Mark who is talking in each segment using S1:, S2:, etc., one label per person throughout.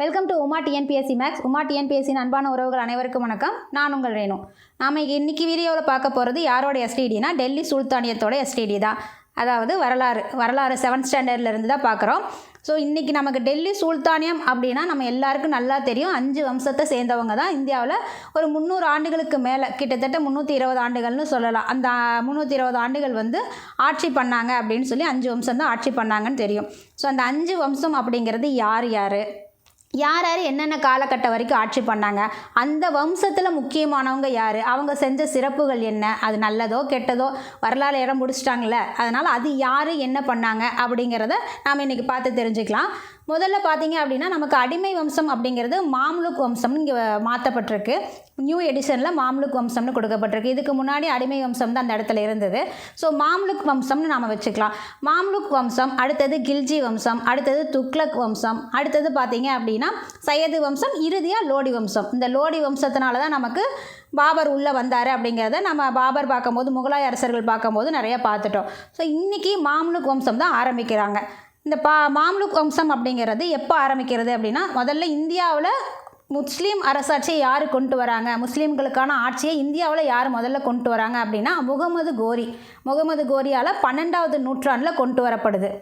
S1: Welcome to Uma TNPSC maths. Uma டிஎன்பிஎஸ்சியின் அன்பான உறவுகள் அனைவருக்கும் வணக்கம். நான் உங்கள் ரேணு. நாம் இன்றைக்கி வீடியோவில் பார்க்க போகிறது யாரோட எஸ்டிடினா டெல்லி சுல்தானியத்தோட எஸ்டிடி தான். அதாவது வரலாறு 7th ஸ்டாண்டர்ட்லேருந்து தான் பார்க்குறோம். ஸோ இன்றைக்கி நமக்கு டெல்லி சுல்தானியம் அப்படின்னா நம்ம எல்லாருக்கும் நல்லா தெரியும். 5 வம்சத்தை சேர்ந்தவங்க தான் இந்தியாவில் ஒரு 300 ஆண்டுகளுக்கு மேலே, கிட்டத்தட்ட 320 ஆண்டுகள்னு சொல்லலாம். அந்த 320 ஆண்டுகள் ஆட்சி பண்ணாங்க அப்படின்னு சொல்லி 5 வம்சம் தான் ஆட்சி பண்ணாங்கன்னு தெரியும். ஸோ அந்த 5 வம்சம் அப்படிங்கிறது யார் யார் என்னென்ன காலகட்டம் வரைக்கும் ஆட்சி பண்ணாங்க, அந்த வம்சத்தில் முக்கியமானவங்க யார், அவங்க செஞ்ச சிறப்புகள் என்ன, அது நல்லதோ கெட்டதோ வரலாறு இடம் முடிச்சிட்டாங்களே, அதனால் அது யார் என்ன பண்ணாங்க அப்படிங்கிறத நாம் இன்றைக்கி பார்த்து தெரிஞ்சுக்கலாம். முதல்ல பார்த்தீங்க அப்படின்னா நமக்கு அடிமை வம்சம் அப்படிங்கிறது மாம்லுக் வம்சம்னு இங்கே மாற்றப்பட்டிருக்கு. நியூ எடிஷனில் மாம்லுக் வம்சம்னு கொடுக்கப்பட்டிருக்கு. இதுக்கு முன்னாடி அடிமை வம்சம் தான் அந்த இடத்துல இருந்தது. ஸோ மாம்லுக் வம்சம்னு நாம் வச்சுக்கலாம். மாம்லுக் வம்சம், அடுத்தது கில்ஜி வம்சம், அடுத்தது துக்ளக் வம்சம், அடுத்தது பார்த்தீங்க அப்படின்னா சையது வம்சம், இறுதியாக லோடி வம்சம். இந்த லோடி வம்சத்தினால தான் நமக்கு பாபர் உள்ளே வந்தார் அப்படிங்கிறத நம்ம பாபர் பார்க்கும்போது, முகலாய அரசர்கள் பார்க்கும்போது நிறையா பார்த்துட்டோம். ஸோ இன்றைக்கி மாம்லுக் வம்சம் தான் ஆரம்பிக்கிறாங்க. இந்த மாம்லுக் வம்சம் அப்படிங்கிறது எப்போ ஆரம்பிக்கிறது அப்படின்னா, முதல்ல இந்தியாவில் முஸ்லீம் அரசாட்சியை யார் கொண்டு வராங்க, முஸ்லீம்களுக்கான ஆட்சியை இந்தியாவில் யார் முதல்ல கொண்டு வராங்க அப்படின்னா முகமது கோரியால் 12வது நூற்றாண்டில் கொண்டு வரப்படுது.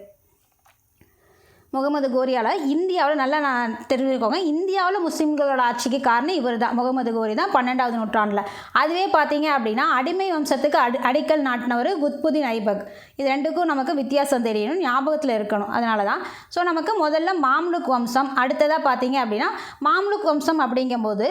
S1: முகமது கோரியால் இந்தியாவில் நல்லா நான் தெரிஞ்சுக்கோங்க, இந்தியாவில் முஸ்லீம்களோட ஆட்சிக்கு காரணம் இவர் தான், முகமது கோரி தான் 12வது நூற்றாண்டில். அதுவே பார்த்தீங்க அப்படின்னா அடிமை வம்சத்துக்கு அடிக்கல் நாட்டினவர் குத்புதீன் ஐபக். இது ரெண்டுக்கும் நமக்கு வித்தியாசம் தெரியணும், ஞாபகத்தில் இருக்கணும். அதனால தான். ஸோ நமக்கு முதல்ல மாம்லுக் வம்சம், அடுத்ததாக பார்த்தீங்க அப்படின்னா மாம்லுக் வம்சம் அப்படிங்கும்போது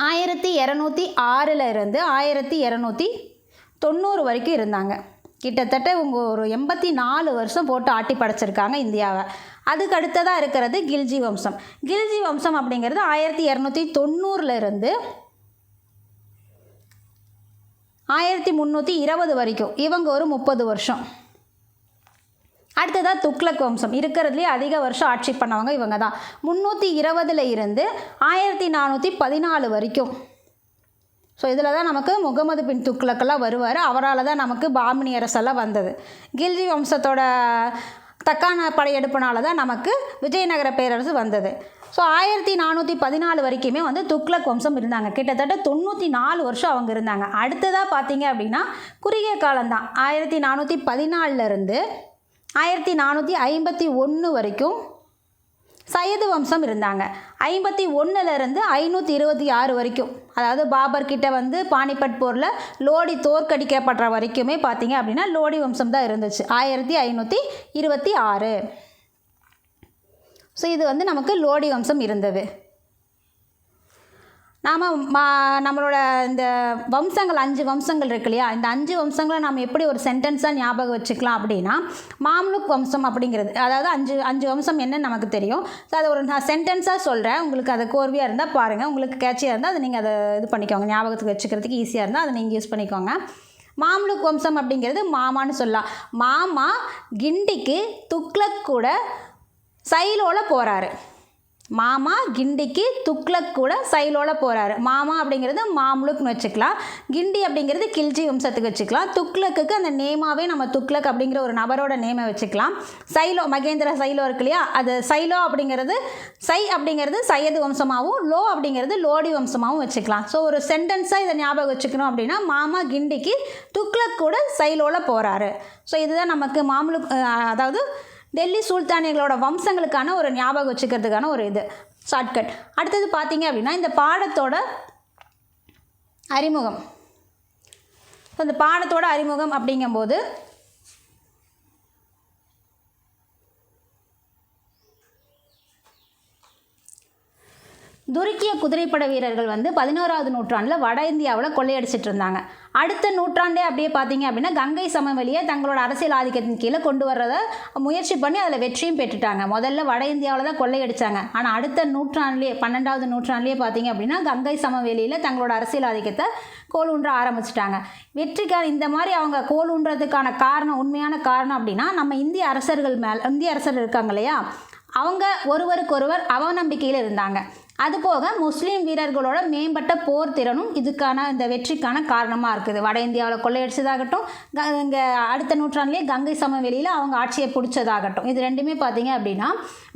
S1: 1206 இருந்து 1290 வரைக்கும் இருந்தாங்க. கிட்டத்தட்ட இவங்க ஒரு 84 வருஷம் போட்டு ஆட்டி படைச்சிருக்காங்க இந்தியாவை. அதுக்கு அடுத்ததாக இருக்கிறது கில்ஜி வம்சம். கில்ஜி வம்சம் அப்படிங்கிறது 1290 இருந்து 1320 வரைக்கும், இவங்க ஒரு 30 வருஷம். அடுத்ததாக துக்ளக் வம்சம், இருக்கிறதுலே அதிக வருஷம் ஆட்சி பண்ணவங்க இவங்க தான். 320 இருந்து 1414 வரைக்கும். ஸோ இதில் தான் நமக்கு முகமது பின் துக்ளக்கெல்லாம் வருவார். அவரால் தான் நமக்கு பாமினி அரசெல்லாம் வந்தது. கில்ஜி வம்சத்தோட தக்கான படையெடுப்பினால தான் நமக்கு விஜயநகர பேரரசு வந்தது. ஸோ 1414 வரைக்குமே துக்ளக் வம்சம் இருந்தாங்க. கிட்டத்தட்ட 94 வருஷம் அவங்க இருந்தாங்க. அடுத்ததாக பார்த்தீங்க அப்படின்னா குறுகிய காலம்தான், 1414 இருந்து 1451 வரைக்கும் சையது வம்சம் இருந்தாங்க. 51 இருந்து 526 வரைக்கும், அதாவது பாபர் கிட்ட பானிபட் போரில் லோடி தோற்கடிக்கப்படுற வரைக்குமே பார்த்தீங்க அப்படின்னா லோடி வம்சம் தான் இருந்துச்சு. 1526. ஸோ இது நமக்கு லோடி வம்சம் இருந்தது. நாம் நம்மளோட இந்த வம்சங்கள் 5 வம்சங்கள் இருக்கு இல்லையா, இந்த 5 வம்சங்களை நாம் எப்படி ஒரு சென்டென்ஸாக ஞாபகம் வச்சுக்கலாம் அப்படின்னா, மாம்லுக் வம்சம் அப்படிங்கிறது, அதாவது 5 வம்சம் என்னன்னு நமக்கு தெரியும். ஸோ அதை ஒரு நான் சென்டென்ஸாக சொல்கிறேன், உங்களுக்கு அது கோர்வையாக இருந்தால் பாருங்கள், உங்களுக்கு கேட்சியாக இருந்தால் அதை நீங்கள் அதை இது பண்ணிக்கோங்க, ஞாபகத்துக்கு வச்சுக்கிறதுக்கு ஈஸியாக இருந்தால் அதை நீங்கள் யூஸ் பண்ணிக்கோங்க. மாம்லுக் வம்சம் அப்படிங்கிறது மாமான்னு சொல்லலாம். மாமா கிண்டிக்கு துக்ளக் கூட சைலோல போகிறாரு. மாமா கிண்டிக்கு துக்ளக் கூட சைலோல போகிறாரு. மாமா அப்படிங்கிறது மாம்லுக்னு வச்சுக்கலாம், கிண்டி அப்படிங்கிறது கில்ஜி வம்சத்துக்கு வச்சுக்கலாம், துக்ளக்குக்கு அந்த நேமாவே நம்ம துக்ளக் அப்படிங்கிற ஒரு நபரோட நேமை வச்சுக்கலாம். சைலோ, மகேந்திர சைலோ இருக்கு இல்லையா, அது சைலோ அப்படிங்கிறது சையது வம்சமாகவும், லோ அப்படிங்கிறது லோடி வம்சமாகவும் வச்சுக்கலாம். ஸோ ஒரு சென்டென்ஸாக இதை ஞாபகம் வச்சுக்கணும் அப்படின்னா, மாமா கிண்டிக்கு துக்ளக் கூட சைலோல போகிறாரு. ஸோ இதுதான் நமக்கு மாம்லுக், அதாவது டெல்லி சுல்தானியர்களோட வம்சங்களுக்கான ஒரு ஞாபகம் வச்சுக்கிறதுக்கான ஒரு இது ஷார்ட்கட். அடுத்தது பார்த்தீங்க அப்படின்னா இந்த பாடத்தோட அறிமுகம். இந்த பாடத்தோட அறிமுகம் அப்படிங்கும்போது துருக்கிய குதிரைப்படை வீரர்கள் 11வது நூற்றாண்டில் வட இந்தியாவில் கொள்ளையடிச்சிட்டு இருந்தாங்க. அடுத்த நூற்றாண்டே அப்படியே பார்த்தீங்க அப்படின்னா கங்கை சமவெளியை தங்களோட அரசியல் ஆதிக்கத்தின் கீழே கொண்டு வர்றதை முயற்சி பண்ணி அதில் வெற்றியும் பெற்றுட்டாங்க. முதல்ல வட இந்தியாவில் தான் கொள்ளையடிச்சாங்க. ஆனால் அடுத்த நூற்றாண்டுலேயே 12வது நூற்றாண்டுலேயே பார்த்தீங்க அப்படின்னா கங்கை சமவெளியில் தங்களோட அரசியல் ஆதிக்கத்தை கோலூன்ற ஆரம்பிச்சிட்டாங்க. வெற்றிக்கான இந்த மாதிரி அவங்க கோலூன்றதுக்கான காரணம், உண்மையான காரணம் அப்படின்னா நம்ம இந்திய அரசர்கள் இருக்காங்க இல்லையா, அவங்க ஒருவருக்கொருவர் அவநம்பிக்கையில் இருந்தாங்க. அதுபோக முஸ்லீம் வீரர்களோட மேம்பட்ட போர் திறனும் இதுக்கான இந்த வெற்றிக்கான காரணமாக இருக்குது. வட இந்தியாவில் கொள்ளையடிச்சதாகட்டும், இங்கே அடுத்த நூற்றாண்டுலேயே கங்கை சமவெளியில் அவங்க ஆட்சியை பிடிச்சதாகட்டும், இது ரெண்டுமே பார்த்திங்க அப்படின்னா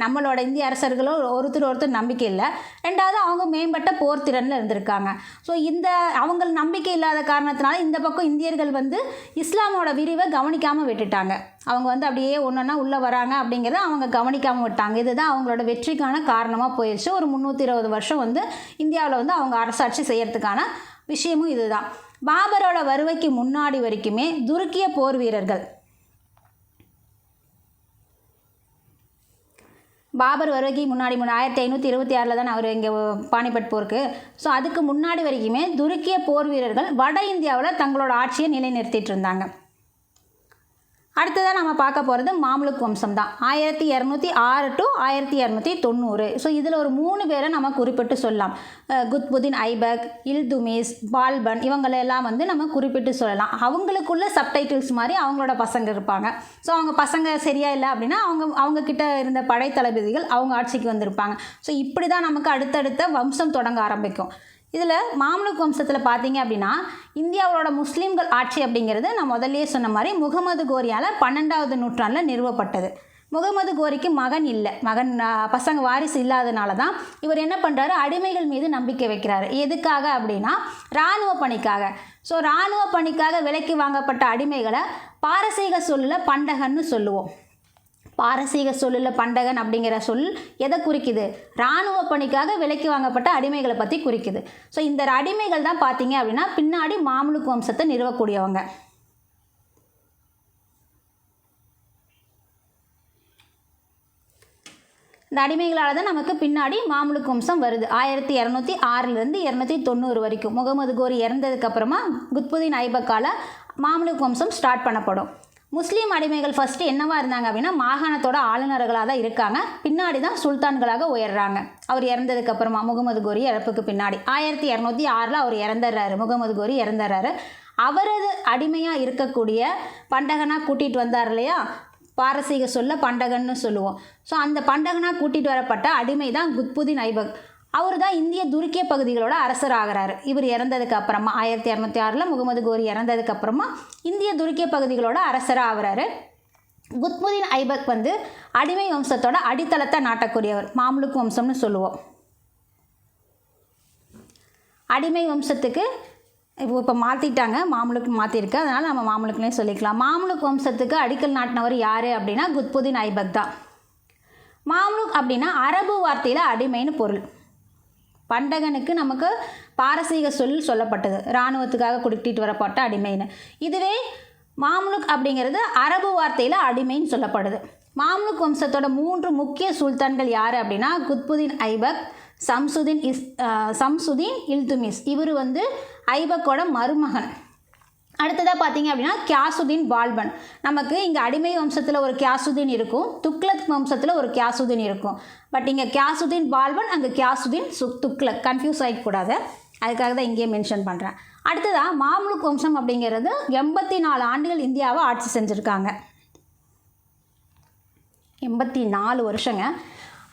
S1: நம்மளோட இந்திய அரசர்களோ ஒருத்தர் நம்பிக்கை இல்லை. ரெண்டாவது அவங்க மேம்பட்ட போர் திறனில் இருந்திருக்காங்க. ஸோ இந்த அவங்க நம்பிக்கை இல்லாத காரணத்தினால இந்த பக்கம் இந்தியர்கள் இஸ்லாமோட விரிவை கவனிக்காமல் விட்டுட்டாங்க. அவங்க அப்படியே ஒன்றா உள்ளே வராங்க அப்படிங்கிறத அவங்க கவனிக்காமல் விட்டாங்க. இதுதான் அவங்களோட வெற்றிக்கான காரணமாக போயிடுச்சு. ஒரு 320 வருஷம் இந்தியாவில் அவங்க அரசாட்சி செய்யறதுக்கான விஷயமும் இதுதான். பாபரோட வருகைக்கு முன்னாடி வரைக்குமே துருக்கிய போர் வீரர்கள், பாபர் வருகைக்கு முன்னாடி 1526 தான் அவர் இங்கே பானிபட் போருக்கு. ஸோ அதுக்கு முன்னாடி வரைக்குமே துருக்கிய போர் வீரர்கள் வட இந்தியாவில் தங்களோட ஆட்சியை நிலைநிறுத்திட்டு இருந்தாங்க. அடுத்ததாக நம்ம பார்க்க போகிறது மாம்லுக் வம்சம் தான். 1206 to 1290. ஸோ இதில் ஒரு 3 பேரை நம்ம குறிப்பிட்டு சொல்லலாம். குத்புதீன் ஐபக், இல்துமிஸ், பால்பன், இவங்களெல்லாம் நம்ம குறிப்பிட்டு சொல்லலாம். அவங்களுக்குள்ள சப்டைட்டில்ஸ் மாதிரி அவங்களோட பசங்க இருப்பாங்க. ஸோ அவங்க பசங்க சரியா இல்லை அப்படின்னா அவங்கக்கிட்ட இருந்த படை தளபதிகள் அவங்க ஆட்சிக்கு வந்திருப்பாங்க. ஸோ இப்படி தான் நமக்கு அடுத்தடுத்த வம்சம் தொடங்க ஆரம்பிக்கும். இதில் மாம்லுக் வம்சத்தில் பார்த்தீங்க அப்படின்னா இந்தியாவோட முஸ்லீம்கள் ஆட்சி அப்படிங்கிறது நான் முதல்லையே சொன்ன மாதிரி முகமது கோரியால் 12வது நூற்றாண்டில் நிறுவப்பட்டது. முகமது கோரிக்கு மகன் இல்லை, பசங்க வாரிசு இல்லாதனால தான் இவர் என்ன பண்ணுறாரு, அடிமைகள் மீது நம்பிக்கை வைக்கிறாரு. எதுக்காக அப்படின்னா இராணுவ பணிக்காக. ஸோ இராணுவ பணிக்காக விலைக்கு வாங்கப்பட்ட அடிமைகளை பாரசீக சொல்லில் பண்டகன்னு சொல்லுவோம். பாரசீக சொல்லில் பண்டகன் அப்படிங்கிற சொல் எதை குறிக்குது, இராணுவ பணிக்காக விலைக்கு வாங்கப்பட்ட அடிமைகளை பற்றி குறிக்குது. ஸோ இந்த அடிமைகள் தான் பார்த்தீங்க அப்படின்னா பின்னாடி மாம்லுக் வம்சத்தை நிறுவக்கூடியவங்க. இந்த அடிமைகளால் தான் நமக்கு பின்னாடி மாம்லுக் வம்சம் வருது. 1206 290 வரைக்கும் முகமது கோரி இறந்ததுக்கப்புறமா குத்புதீன் ஐபக்கால் மாம்லுக் வம்சம் ஸ்டார்ட் பண்ணப்படும். முஸ்லீம் அடிமைகள் ஃபஸ்ட்டு என்னவாக இருந்தாங்க அப்படின்னா மாகாணத்தோட ஆளுநர்களாக தான் இருக்காங்க. பின்னாடி தான் சுல்தான்களாக உயர்றாங்க. அவர் இறந்ததுக்கப்புறமா முகமது கோரி இறப்புக்கு பின்னாடி 1206 அவர் இறந்துடுறாரு. முகமது கோரி இறந்துடுறாரு. அவரது அடிமையாக இருக்கக்கூடிய பண்டகனாக கூட்டிகிட்டு வந்தார் இல்லையா, பாரசீக சொல்ல பண்டகன்னு சொல்லுவோம். ஸோ அந்த பண்டகனாக கூட்டிகிட்டு வரப்பட்ட அடிமை தான் குத்புதீன் ஐபக். அவர் தான் இந்திய துருக்கிய பகுதிகளோட அரசர் ஆகிறாரு. இவர் இறந்ததுக்கு அப்புறமா 1206 முகமது கோரி இறந்ததுக்கு அப்புறமா இந்திய துருக்கிய பகுதிகளோட அரசராக ஆகிறாரு. குத்புதீன் ஐபக் அடிமை வம்சத்தோட அடித்தளத்தை நாட்டக்கூடியவர். மாம்லுக் வம்சம்னு சொல்லுவோம். அடிமை வம்சத்துக்கு இப்போ மாற்றிட்டாங்க, மாம்லுக் மாற்றிருக்கு, அதனால் நம்ம மாம்லுக்னே சொல்லிக்கலாம். மாம்லுக் வம்சத்துக்கு அடிக்கல் நாட்டினவர் யார் அப்படின்னா குத்புதீன் ஐபக் தான். மாம்லுக் அப்படின்னா அரபு வார்த்தையில் அடிமைன்னு பொருள். பண்டகனுக்கு நமக்கு பாரசீக சொல் சொல்லப்பட்டது, இராணுவத்துக்காக கூட்டிகிட்டு வரப்பட்ட அடிமைன்னு. இதுவே மாம்லுக் அப்படிங்கிறது அரபு வார்த்தையில் அடிமைன்னு சொல்லப்படுது. மாம்லுக் வம்சத்தோட 3 முக்கிய சுல்தான்கள் யார் அப்படின்னா குத்புதீன் ஐபக், சம்சுதீன், இல்துமிஸ். இவர் ஐபக்கோட மருமகன். அடுத்ததாக பார்த்தீங்க அப்படின்னா கியாசுதீன் பால்பன். நமக்கு இங்கே அடிமை வம்சத்தில் ஒரு கியாசுதீன் இருக்கும், துக்ளக் வம்சத்தில் ஒரு கியாசுதீன் இருக்கும். பட் இங்கே கியாசுதீன் பால்பன், அங்கே கியாசுதீன் துக்ளக், கன்ஃபியூஸ் ஆகிக்கூடாது, அதுக்காக தான் இங்கேயே மென்ஷன் பண்ணுறேன். அடுத்ததாக மாம்லுக் வம்சம் அப்படிங்கிறது 84 ஆண்டுகள் இந்தியாவை ஆட்சி செஞ்சுருக்காங்க. 84 வருஷங்க.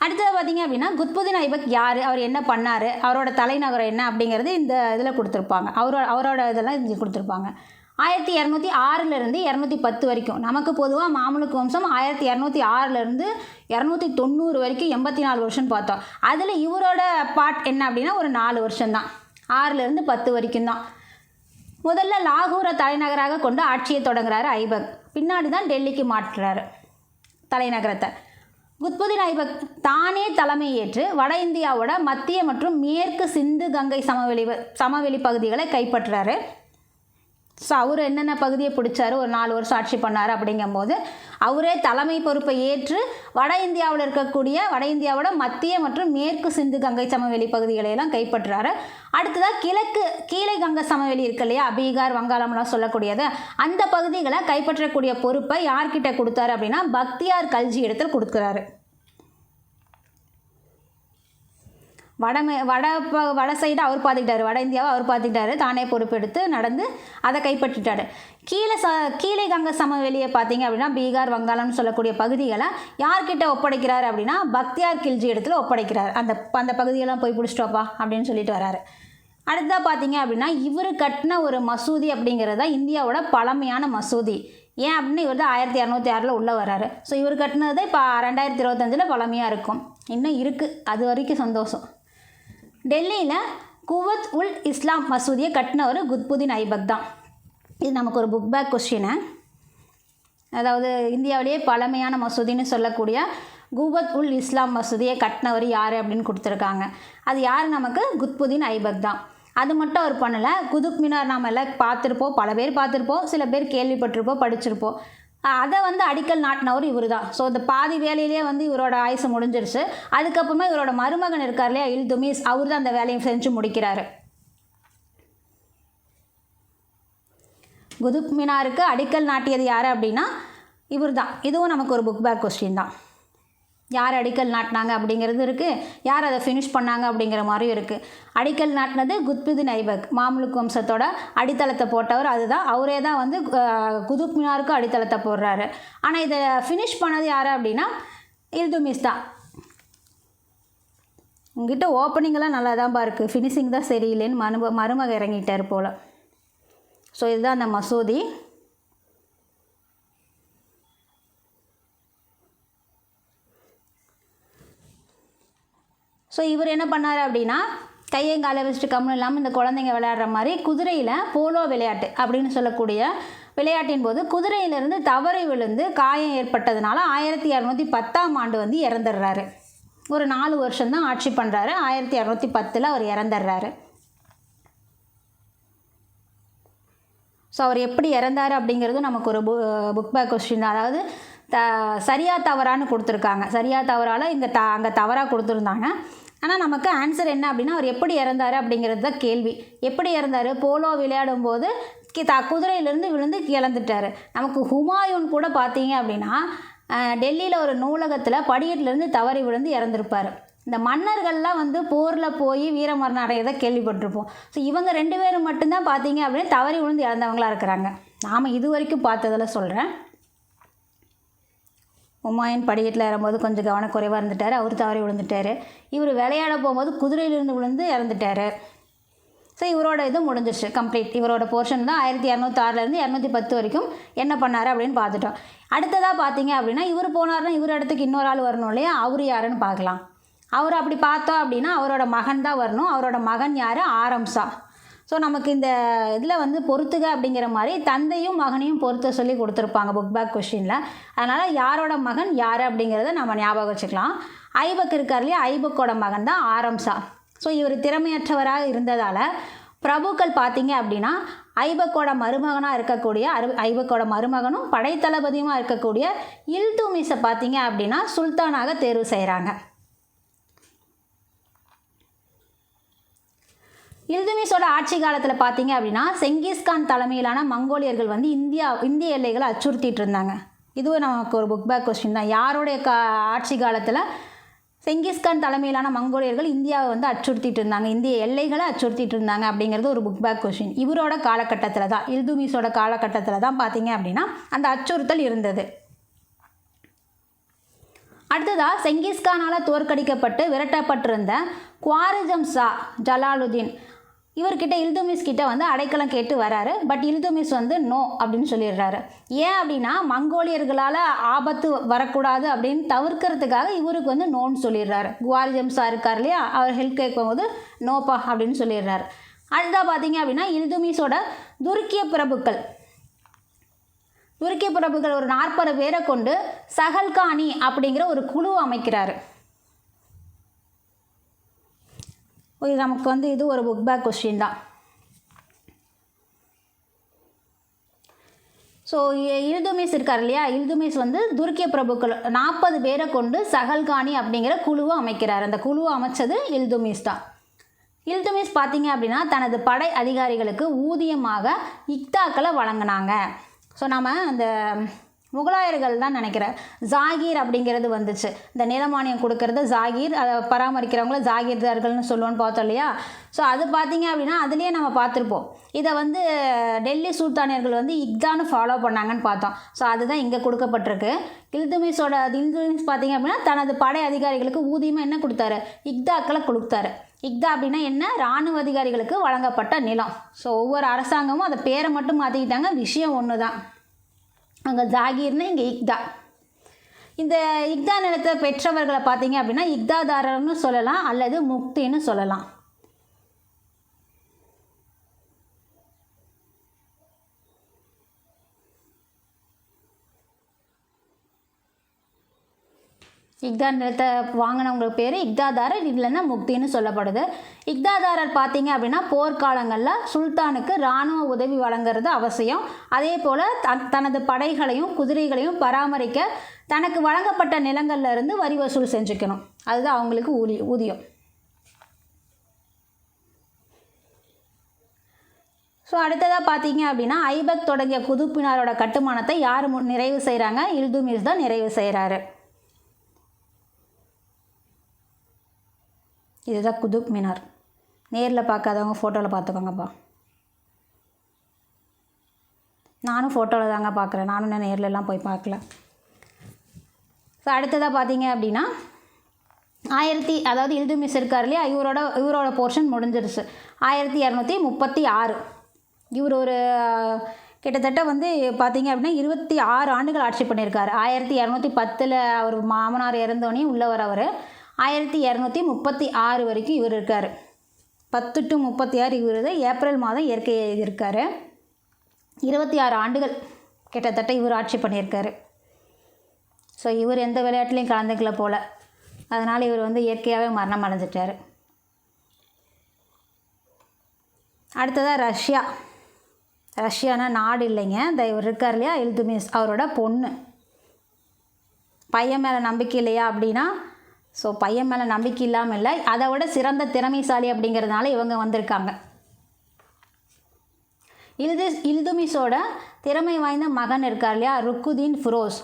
S1: அடுத்தது பார்த்திங்க அப்படின்னா குத்புதீன் ஐபக் யார், அவர் என்ன பண்ணார், அவரோட தலைநகரம் என்ன அப்படிங்கிறது இந்த இதில் கொடுத்துருப்பாங்க. அவரோட இதெல்லாம் இங்கே கொடுத்துருப்பாங்க. 1206 210 வரைக்கும். நமக்கு பொதுவாக மாம்லுக் வம்சம் 1206 290 வரைக்கும் 84 வருஷம் பார்த்தோம். அதில் இவரோட பார்ட் என்ன அப்படின்னா ஒரு 4 வருஷம்தான், 6 10 வரைக்கும் தான். முதல்ல லாகூரை தலைநகராக கொண்டு ஆட்சியை தொடங்குறாரு ஐபக். பின்னாடி தான் டெல்லிக்கு மாற்றுறாரு தலைநகரத்தை. குத்புதீன் ஐபக் தானே தலைமை ஏற்று வட இந்தியாவோட மத்திய மற்றும் மேற்கு சிந்து கங்கை சமவெளி பகுதிகளை கைப்பற்றுறாரு. ஸோ அவர் என்னென்ன பகுதியை பிடிச்சாரு, ஒரு 4 வருஷம் ஆட்சி பண்ணார். அப்படிங்கும்போது அவரே தலைமை பொறுப்பை ஏற்று வட இந்தியாவோட மத்திய மற்றும் மேற்கு சிந்து கங்கை சமவெளி பகுதிகளையெல்லாம் கைப்பற்றுறாரு. அடுத்ததாக கீழே கங்கை சமவெளி இருக்கு இல்லையா, பீகார், வங்காளம்லாம் சொல்லக்கூடியது, அந்த பகுதிகளை கைப்பற்றக்கூடிய பொறுப்பை யார்கிட்ட கொடுத்தாரு அப்படின்னா பக்தியார் கல்ஜி இடத்துல கொடுக்குறாரு. வட சைடு அவர் பார்த்துக்கிட்டாரு, வட இந்தியாவை அவர் பார்த்துக்கிட்டாரு, தானே பொறுப்பெடுத்து நடந்து அதை கைப்பற்றிட்டார். கீழே கங்க சமவெளியை பார்த்தீங்க அப்படின்னா பீகார், வங்காளம்னு சொல்லக்கூடிய பகுதிகளை யார்கிட்ட ஒப்படைக்கிறார் அப்படின்னா பக்தியார் கில்ஜி இடத்துல ஒப்படைக்கிறார். அந்த பகுதியெல்லாம் போய் பிடிச்சிட்டோப்பா அப்படின்னு சொல்லிட்டு வராரு. அடுத்ததாக பார்த்தீங்க அப்படின்னா இவர் கட்டின ஒரு மசூதி அப்படிங்கிறது தான் இந்தியாவோட பழமையான மசூதி. ஏன் அப்படின்னு இவர் தான் 1206 உள்ளே வராரு. ஸோ இவர் கட்டினது இப்போ 2025 பழமையாக இருக்கும், இன்னும் இருக்குது, அது வரைக்கும் சந்தோஷம். டெல்லியில் குவத் உல் இஸ்லாம் மசூதியை கட்டினவர் குத்புதீன் ஐபக் தான். இது நமக்கு ஒரு புக் பேக் கொஸ்டின். அதாவது இந்தியாவிலேயே பழமையான மசூதின்னு சொல்லக்கூடிய குவத் உல் இஸ்லாம் மசூதியை கட்டினவர் யார் அப்படின்னு கொடுத்துருக்காங்க. அது யார்? நமக்கு குத்புதீன் ஐபக் தான். அது மட்டும் அவர் பண்ணலை. குதுப் மினார் நாம் எல்லாம் பார்த்துருப்போம், பல பேர் பார்த்துருப்போம், சில பேர் கேள்விப்பட்டிருப்போம், படிச்சிருப்போம். அதை அடிக்கல் நாட்டினவர் இவர் தான். ஸோ இந்த பாதி வேலையிலே இவரோட ஆயுசு முடிஞ்சிருச்சு. அதுக்கப்புறமா இவரோட மருமகன் இருக்கார் இல்லையா, இல்துமிஸ், அவர் தான் அந்த வேலையை செஞ்சு முடிக்கிறாரு. குதுப் மினாருக்கு அடிக்கல் நாட்டியது யார் அப்படின்னா இவர் தான். இதுவும் நமக்கு ஒரு புக் பேக் கொஸ்டின் தான். யார் அடிக்கல் நாட்டினாங்க அப்படிங்கிறது இருக்குது, யார் அதை ஃபினிஷ் பண்ணாங்க அப்படிங்கிற மாதிரியும் இருக்குது. அடிக்கல் நாட்டினது குத்புதீன் ஐபக், மாம்லுக் வம்சத்தோட அடித்தளத்தை போட்டவர். அதுதான், அவரே தான் குதுப் மினாருக்கும் அடித்தளத்தை போடுறாரு. ஆனால் இதை ஃபினிஷ் பண்ணது யார் அப்படின்னா இல்துமிஸ் தான். உங்ககிட்ட ஓப்பனிங்கெல்லாம் நல்லா தான்ப்பா இருக்குது, ஃபினிஷிங் தான் சரியில்லைன்னு மருமக இறங்கிட்டார் போல். ஸோ இதுதான் அந்த மசூதி. ஸோ இவர் என்ன பண்ணார் அப்படின்னா கையங்காலை வச்சுட்டு கம்முன்னு இல்லாமல் இந்த குழந்தைங்க விளையாடுற மாதிரி குதிரையில் போலோ விளையாட்டு அப்படின்னு சொல்லக்கூடிய விளையாட்டின் போது குதிரையிலிருந்து தவறி விழுந்து காயம் ஏற்பட்டதுனால 1210 இறந்துடுறாரு. ஒரு 4 வருஷம்தான் ஆட்சி பண்ணுறாரு. 1210 அவர் இறந்துடுறாரு. ஸோ அவர் எப்படி இறந்தார் அப்படிங்கிறது நமக்கு ஒரு புக் பேக் கொஸ்டின். அதாவது சரியா தவறான்னு கொடுத்துருக்காங்க. சரியா தவறால் அங்கே தவறாக கொடுத்துருந்தாங்க. ஆனால் நமக்கு ஆன்சர் என்ன அப்படின்னா அவர் எப்படி இறந்தார் அப்படிங்கிறது தான் கேள்வி. எப்படி இறந்தார்? போலோ விளையாடும் போது குதிரையிலேருந்து விழுந்து இழந்துட்டார். நமக்கு ஹுமாயூன் கூட பார்த்தீங்க அப்படின்னா டெல்லியில் ஒரு நூலகத்தில் படிக்கட்டிலேருந்து தவறி விழுந்து இறந்துருப்பார். இந்த மன்னர்கள்லாம் போரில் போய் வீரமரணம் அடையதை கேள்விப்பட்டிருப்போம். ஸோ இவங்க 2 பேரும் மட்டும்தான் பார்த்தீங்க அப்படின்னா தவறி விழுந்து இறந்தவங்களாக இருக்கிறாங்க. நாம் இது வரைக்கும் பார்த்ததில் சொல்கிறேன். ஹுமாயூன் படிக்கட்டில் ஏறும்போது கொஞ்சம் கவனக்குறைவாக இருந்துட்டார், அவர் தவறி விழுந்துட்டார். இவர் விளையாட போகும்போது குதிரையிலிருந்து விழுந்து இறந்துட்டார். ஸோ இவரோட இது முடிஞ்சிச்சு, கம்ப்ளீட். இவரோட போர்ஷன் தான் 1206 210 வரைக்கும் என்ன பண்ணார் அப்படின்னு பார்த்துட்டோம். அடுத்ததாக பார்த்தீங்க அப்படின்னா இவர் போனார்னா இவர் இடத்துக்கு இன்னொரு ஆள் வரணும் இல்லையா, அவர் யாருன்னு பார்க்கலாம். அவர் அப்படி பார்த்தோம் அப்படின்னா அவரோட மகன் தான் வரணும். அவரோட மகன் யார்? ஆரம்சா. ஸோ நமக்கு இந்த இதில் பொறுத்துக அப்படிங்கிற மாதிரி தந்தையும் மகனையும் பொறுத்த சொல்லி கொடுத்துருப்பாங்க புக் பேக் கொஸ்டினில். அதனால் யாரோட மகன் யார் அப்படிங்கிறத நம்ம ஞாபகம் வச்சுக்கலாம். ஐபக் இருக்கார் இல்லையா, ஐபக்கோட மகன் தான் ஆரம்சா. ஸோ இவர் திறமையற்றவராக இருந்ததால் பிரபுக்கள் பார்த்தீங்க அப்படின்னா ஐபக்கோட மருமகனாக இருக்கக்கூடிய ஐபக்கோட மருமகனும் படைத்தளபதியுமாக இருக்கக்கூடிய இல்துமிஸை பார்த்தீங்க அப்படின்னா சுல்தானாக தேர்வு செய்கிறாங்க. இல்துமிஸோட ஆட்சி காலத்தில் பார்த்தீங்க அப்படின்னா செங்கிஸ்கான் தலைமையிலான மங்கோலியர்கள் இந்திய எல்லைகளை அச்சுறுத்திட்டு இருந்தாங்க. இதுவும் நமக்கு ஒரு புக் பேக் கொஸ்டின் தான். யாருடைய ஆட்சி காலத்தில் செங்கிஸ்கான் தலைமையிலான மங்கோலியர்கள் இந்தியாவை அச்சுறுத்திட்டு இருந்தாங்க, இந்திய எல்லைகளை அச்சுறுத்திட்டு இருந்தாங்க அப்படிங்கிறது ஒரு புக் பேக் கொஸ்டின். இவரோட காலகட்டத்தில் தான், இல்துமிஸோட காலகட்டத்தில் தான் பார்த்தீங்க அப்படின்னா அந்த அச்சுறுத்தல் இருந்தது. அடுத்ததாக செங்கிஸ்கானால் தோற்கடிக்கப்பட்டு விரட்டப்பட்டிருந்த குவாரிஜம் ஷா ஜலாலுதீன் இவர்கிட்ட இல்துமிஸ் கிட்ட அடைக்கலம் கேட்டு வராரு. பட் இல்துமிஸ் நோ அப்படின்னு சொல்லிடுறாரு. ஏன் அப்படின்னா மங்கோலியர்களால் ஆபத்து வரக்கூடாது அப்படின்னு தவிர்க்கிறதுக்காக இவருக்கு நோன்னு சொல்லிடுறாரு. குவாரிஜம் ஷா இருக்கார் இல்லையா, அவர் ஹெல்ப் கேட்கும்போது நோப்பா அப்படின்னு சொல்லிடுறாரு. அடுத்ததாக பார்த்தீங்க அப்படின்னா இல்துமிஸோட துருக்கிய பிரபுக்கள் ஒரு 40 பேரை கொண்டு சஹல்கானி அப்படிங்கிற ஒரு குழு அமைக்கிறாரு. நமக்கு இது ஒரு புக் பேக் கொஸ்டின் தான். ஸோ இல்துமிஸ் இருக்கார் இல்லையா, இல்துமிஸ் துருக்கிய பிரபுக்கள் 40 பேரை கொண்டு சஹல்கானி அப்படிங்கிற குழுவை அமைக்கிறார். அந்த குழுவை அமைச்சது இல்துமிஸ் தான். இல்துமிஸ் பார்த்தீங்க அப்படின்னா தனது படை அதிகாரிகளுக்கு ஊதியமாக இக்தாக்களை வழங்கினாங்க. ஸோ நம்ம அந்த முகலாயர்கள் தான் நினைக்கிறேன். ஜாகீர் அப்படிங்கிறது வந்துச்சு. இந்த நிலமானியம் கொடுக்கறது ஜாகீர், அதை பராமரிக்கிறவங்கள ஜாகீர்தார்கள்னு சொல்லுவோன்னு பார்த்தோம் இல்லையா? ஸோ அது பார்த்தீங்க அப்படின்னா அதுலேயே நம்ம பார்த்துருப்போம். இதை வந்து டெல்லி சுல்தானியர்கள் வந்து இக்தான்னு ஃபாலோ பண்ணாங்கன்னு பார்த்தோம். ஸோ அதுதான் இங்கே கொடுக்கப்பட்டிருக்கு. இல்துமிஸ் பார்த்தீங்க அப்படின்னா தனது படை அதிகாரிகளுக்கு ஊதியமாக என்ன கொடுத்தாரு? இக்தாக்களை கொடுத்தாரு. இக்தா அப்படின்னா என்ன? இராணுவ அதிகாரிகளுக்கு வழங்கப்பட்ட நிலம். ஸோ ஒவ்வொரு அரசாங்கமும் அதை பேரை மட்டும் மாற்றிக்கிட்டாங்க, விஷயம் ஒன்று தான். அங்கே ஜாகீர்னு இங்கே இக்தா. இந்த இக்தா நிலத்தை பெற்றவர்களை பார்த்தீங்க அப்படின்னா இக்தாதாரர்னு சொல்லலாம் அல்லது முக்தின்னு சொல்லலாம். இக்தா நிலத்தை வாங்கினவங்களுக்கு பேர் இக்தாதாரர், இல்லைன்னா முக்தின்னு சொல்லப்படுது. இக்தாதாரர் பார்த்தீங்க அப்படின்னா போர்க்காலங்களில் சுல்தானுக்கு இராணுவ உதவி வழங்குறது அவசியம். அதே போல் தனது படைகளையும் குதிரைகளையும் பராமரிக்க தனக்கு வழங்கப்பட்ட நிலங்கள்ல இருந்து வரி வசூல் செஞ்சுக்கணும். அதுதான் அவங்களுக்கு ஊதியம். ஸோ அடுத்ததாக பார்த்தீங்க அப்படின்னா ஐபக் தொடங்கிய குதுப்பினாரோட கட்டுமானத்தை யார் நிறைவு செய்கிறாங்க? இல்துமிஸ் தான் நிறைவு செய்கிறாரு. இதுதான் குதுப் மினார். நேரில் பார்க்காதவங்க ஃபோட்டோவில் பார்த்துக்கோங்கப்பா. நானும் ஃபோட்டோவில் தாங்க பார்க்குறேன், நானும் நேர்லலாம் போய் பார்க்கல. ஸோ அடுத்ததாக பார்த்தீங்க அப்படின்னா அதாவது இல்துமிஸ் இருக்கார் இல்லையா, இவரோட போர்ஷன் முடிஞ்சிருச்சு. 1236 இவர் ஒரு கிட்டத்தட்ட வந்து பார்த்தீங்க அப்படின்னா 26 ஆண்டுகள் ஆட்சி பண்ணியிருக்காரு. 1210 அவர் மாமனார் இறந்தோடனே உள்ளவர். அவர் 1236 வரைக்கும் இவர் இருக்கார். 10 to 36 இவர் ஏப்ரல் மாதம் இயற்கை எழுதியிருக்காரு. 26 ஆண்டுகள் கிட்டத்தட்ட இவர் ஆட்சி பண்ணியிருக்காரு. ஸோ இவர் எந்த விளையாட்டுலையும் கலந்துக்கல போல், அதனால் இவர் வந்து இயற்கையாகவே மரணம் அடைஞ்சிட்டார். அடுத்ததாக ரஷ்யானா நாடு இல்லைங்க, இந்த இவர் இருக்கார் இல்லையா இல்துமிஸ், அவரோட பொண்ணு. பையன் மேலே நம்பிக்கை இல்லையா அப்படின்னா, ஸோ பையன் மேலே நம்பிக்கை இல்லாமல் இல்லை, அதை விட சிறந்த திறமைசாலி அப்படிங்கிறதுனால இவங்க வந்திருக்காங்க. இல்துமிஸோட திறமை வாய்ந்த மகன் இருக்கார் இல்லையா ருக்குதீன் ஃபிரோஸ்.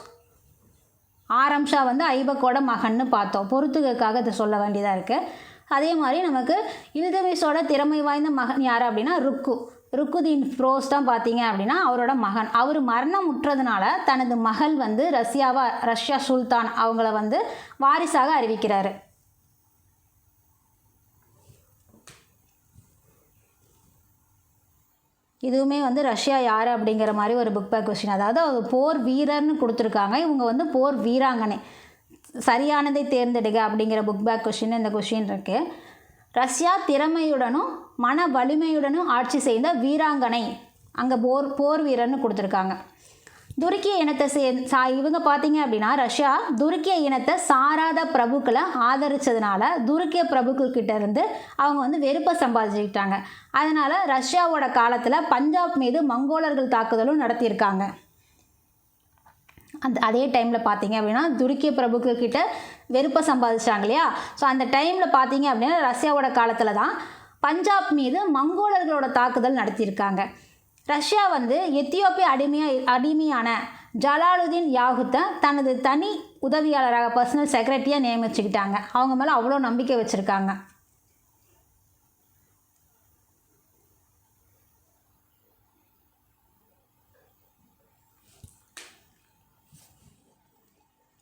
S1: ஆரம்ஷா வந்து ஐபக்கோட மகன்னு பார்த்தோம், பொறுத்துக்காக இதை சொல்ல வேண்டியதாக இருக்குது. அதே மாதிரி நமக்கு இல்துமிஸோட திறமை வாய்ந்த மகன் யார் அப்படின்னா ருக்குதீன் ஃபிரோஸ் தான் பார்த்தீங்க அப்படின்னா அவரோட மகன். அவர் மரணம் உற்றதுனால தனது மகள் வந்து ரஷ்யா சுல்தான் அவங்கள வந்து வாரிசாக அறிவிக்கிறாரு. இதுவுமே வந்து ரஷ்யா யார் அப்படிங்கிற மாதிரி ஒரு புக் பேக் கொஸ்டின். அதாவது அவர் போர் வீரர்னு கொடுத்துருக்காங்க, இவங்க வந்து போர் வீராங்கனை. சரியானதை தேர்ந்தெடுக்க அப்படிங்கிற புக் பேக் கொஸ்டின் இந்த கொஸ்டின் இருக்குது. ரஷ்யா திறமையுடனும் மன வலிமையுடனும் ஆட்சி செய்த வீராங்கனை, அங்கே போர் வீரர்னு கொடுத்துருக்காங்க. துருக்கிய இனத்தை இவங்க பார்த்தீங்க அப்படின்னா ரஷ்யா துருக்கிய இனத்தை சாராத பிரபுக்களை ஆதரித்ததுனால துருக்கிய பிரபுக்கள்கிட்ட இருந்து அவங்க வந்து வெறுப்பை சம்பாதிச்சுக்கிட்டாங்க. அதனால் ரஷ்யாவோட காலத்தில் பஞ்சாப் மீது மங்கோலர்கள் தாக்குதலும் நடத்தியிருக்காங்க. அதே டைமில் பார்த்தீங்க அப்படின்னா துருக்கிய பிரபுக்கள்கிட்ட வெறுப்பை சம்பாதிச்சாங்க இல்லையா. ஸோ அந்த டைமில் பார்த்தீங்க அப்படின்னா ரஷ்யாவோட காலத்தில் தான் பஞ்சாப் மீது மங்கோலர்களோட தாக்குதல் நடத்தியிருக்காங்க. ரஷ்யா வந்து எத்தியோப்பிய அடிமையான ஜலாலுதீன் யாகுத்தை தனது தனி உதவியாளராக பர்சனல் செக்ரட்டரியாக நியமிச்சுக்கிட்டாங்க. அவங்க மேலே அவ்வளோ நம்பிக்கை வச்சுருக்காங்க.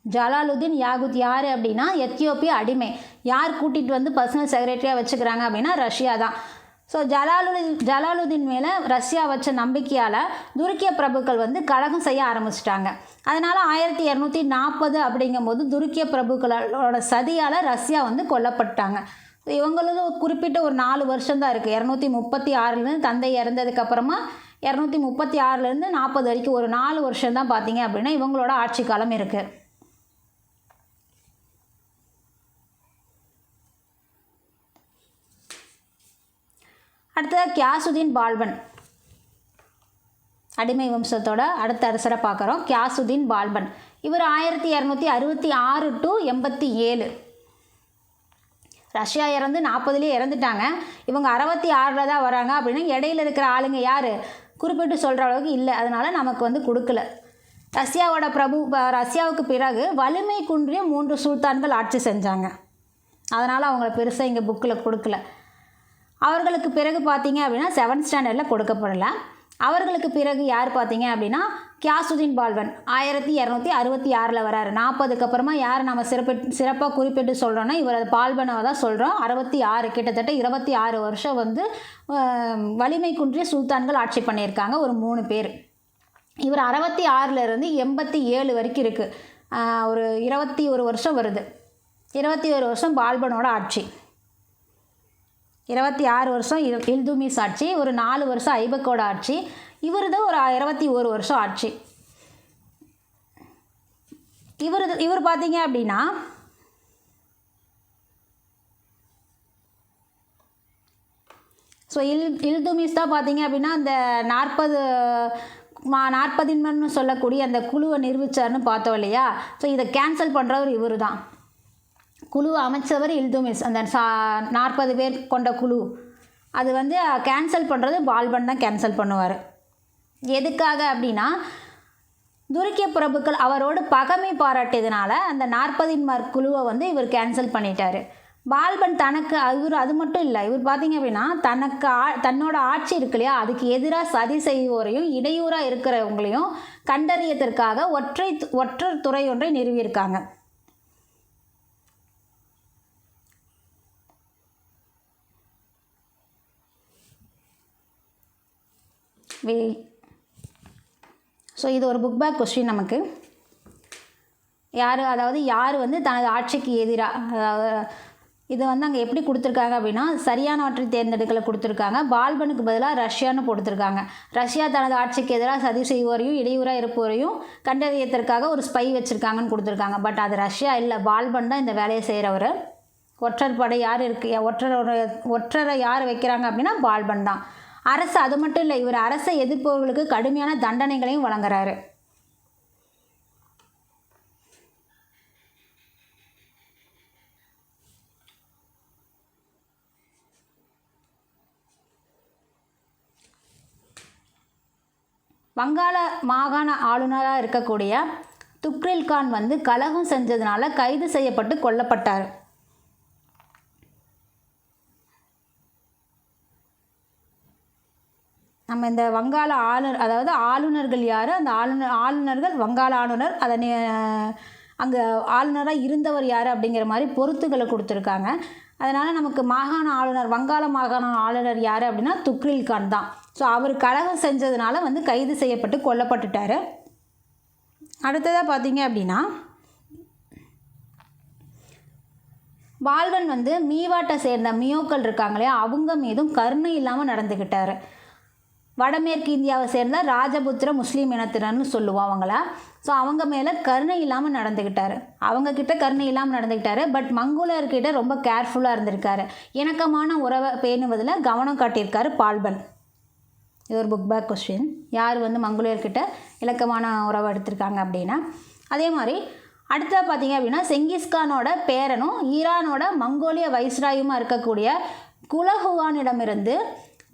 S1: ஜலாலுதீன் யாகுத் யார் அப்படின்னா எத்தியோப்பிய அடிமை. யார் கூட்டிகிட்டு வந்து பர்சனல் செக்ரட்டரியாக வச்சுக்கிறாங்க அப்படின்னா ரஷ்யா தான். ஸோ ஜலாலுதீன் மேலே ரஷ்யா வச்ச நம்பிக்கையால் துருக்கிய பிரபுக்கள் வந்து கலகம் செய்ய ஆரம்பிச்சிட்டாங்க. அதனால் 1240 அப்படிங்கும்போது துருக்கிய பிரபுக்களோட சதியால் ரஷ்யா வந்து கொல்லப்பட்டாங்க. இவங்களது குறிப்பிட்ட ஒரு 4 வருஷம்தான் இருக்குது. 236 தந்தை இறந்ததுக்கப்புறமா 236 40 வரைக்கும் ஒரு 4 வருஷம்தான் பார்த்தீங்க அப்படின்னா இவங்களோட ஆட்சி காலம் இருக்குது. அடுத்தது கியாசுதீன் பால்பன், அடிமை வம்சத்தோட அடுத்த அரசரை பார்க்குறோம். கியாசுதீன் பால்பன் இவர் 1266 to 87. ரஷ்யா இறந்து 40லேயே இறந்துட்டாங்க. இவங்க 66 தான் வராங்க அப்படின்னா இடையில இருக்கிற ஆளுங்க யார் குறிப்பிட்டு சொல்கிற அளவுக்கு இல்லை, அதனால் நமக்கு வந்து கொடுக்கல. ரஷ்யாவுக்கு பிறகு வலிமை குன்றிய 3 சுல்தான்கள் ஆட்சி செஞ்சாங்க. அதனால் அவங்கள பெருசாக இங்கே புக்கில் கொடுக்கல. அவர்களுக்கு பிறகு பார்த்தீங்க அப்படின்னா 7th ஸ்டாண்டர்டில் கொடுக்கப்படலை. அவர்களுக்கு பிறகு யார் பார்த்தீங்க அப்படின்னா கியாசுதீன் பால்பன் 1266 வராரு. 40க்கு அப்புறமா யார் நம்ம சிறப்பாக குறிப்பிட்டு சொல்கிறோன்னா இவர் பால்பனை தான் சொல்கிறோம். 66 கிட்டத்தட்ட 26 வருஷம் வந்து வலிமை குன்றிய சுல்தான்கள் ஆட்சி பண்ணியிருக்காங்க. ஒரு 3 பேர். இவர் 66லேருந்து 87 வரைக்கும் இருக்குது. ஒரு 21 வருஷம் வருது. 21 வருஷம் பால்பனோட ஆட்சி. 26 வருஷம் இல்துமிஸ் ஆட்சி. ஒரு 4 வருஷம் ஐபக்கோட ஆட்சி. இவர் தான் ஒரு 21 வருஷம் ஆட்சி. இவர் பார்த்தீங்க அப்படின்னா ஸோ இல்துமிஸ் தான் பார்த்தீங்க அப்படின்னா அந்த 40 சொல்லக்கூடிய அந்த குழுவை நிரூபித்தார்னு பார்த்தோம் இல்லையா. ஸோ இதை கேன்சல் பண்ணுறவர் இவர் தான். குழு அமைச்சவர் இல்துமிஸ். அந்த 40 பேர் கொண்ட குழு அது வந்து கேன்சல் பண்ணுறது பால்பன் தான் கேன்சல் பண்ணுவார். எதுக்காக அப்படின்னா துருக்கிய பிரபுக்கள் அவரோடு பகைமை பாராட்டியதுனால அந்த 40 குழுவை வந்து இவர் கேன்சல் பண்ணிட்டார். பால்பன் தனக்கு அது மட்டும் இல்லை. இவர் பார்த்தீங்க அப்படின்னா தன்னோட ஆட்சி இருக்கு இல்லையா அதுக்கு எதிராக சதி செய்வோரையும் இடையூறாக இருக்கிறவங்களையும் கண்டறியதற்காக ஒற்றர் துறை ஒன்றை நிறுவியிருக்காங்க. ஸோ இது ஒரு புக் பேக் கொஸ்டின் நமக்கு. யார் வந்து தனது ஆட்சிக்கு எதிராக இதை வந்து அங்கே எப்படி கொடுத்துருக்காங்க அப்படின்னா சரியானவற்றை தேர்ந்தெடுக்கல கொடுத்துருக்காங்க. பால்பனுக்கு பதிலாக ரஷ்யான்னு கொடுத்துருக்காங்க. ரஷ்யா தனது ஆட்சிக்கு எதிராக சதி செய்வோரையும் இடையூறாக இருப்போரையும் கண்டறியத்திற்காக ஒரு ஸ்பை வச்சுருக்காங்கன்னு கொடுத்துருக்காங்க. பட் அது ரஷ்யா இல்லை, பால்பன் தான் இந்த வேலையை செய்கிறவர். ஒற்றர் படை யார் ஒற்றரை யார் வைக்கிறாங்க அப்படின்னா பால்பன் தான். அரசு அது மட்டும் இல்லை, இவர் அரசை எதிர்ப்பவர்களுக்கு கடுமையான தண்டனைகளையும் வழங்குறாரு. வங்காள மாகாண ஆளுநராக இருக்கக்கூடிய துக்ரில் கான் வந்து கலகம் செஞ்சதுனால கைது செய்யப்பட்டு கொல்லப்பட்டார். நம்ம இந்த வங்காள ஆளுநர்கள் யார், அந்த ஆளுநர்கள் வங்காள ஆளுநர், அங்கே ஆளுநராக இருந்தவர் யார் அப்படிங்கிற மாதிரி பொறுத்துக்களை கொடுத்துருக்காங்க. அதனால் நமக்கு வங்காள மாகாண ஆளுநர் யார் அப்படின்னா துக்ரில் கான் தான். ஸோ அவர் கலகம் செஞ்சதுனால வந்து கைது செய்யப்பட்டு கொல்லப்பட்டுட்டார். அடுத்ததாக பார்த்தீங்க அப்படின்னா பால்பன் வந்து மீவாட்டை சேர்ந்த மியோக்கள் இருக்காங்களே அவங்க மீதும் கருணை இல்லாமல் நடந்துக்கிட்டார். வடமேற்கு இந்தியாவை சேர்ந்த ராஜபுத்திர முஸ்லீம் இனத்தினர்னு சொல்லுவோம் அவங்கள. ஸோ அவங்க மேலே கருணை இல்லாமல் நடந்துக்கிட்டார். அவங்கக்கிட்ட கருணை இல்லாமல் நடந்துக்கிட்டார். பட் மங்கோலியர்கிட்ட ரொம்ப கேர்ஃபுல்லாக இருந்திருக்காரு. இணக்கமான உறவை பேணுவதில் கவனம் காட்டியிருக்காரு பால்பன். இது ஒரு புக் பேக் கொஸ்டின். யார் வந்து மங்கோலியர்கிட்ட இலக்கமான உறவை எடுத்திருக்காங்க அப்படின்னா. அதே மாதிரி அடுத்தது பார்த்தீங்க அப்படின்னா செங்கிஸ்கானோட பேரனும் ஈரானோட மங்கோலிய வைஸ்ராயுமா இருக்கக்கூடிய குலஹுவானிடமிருந்து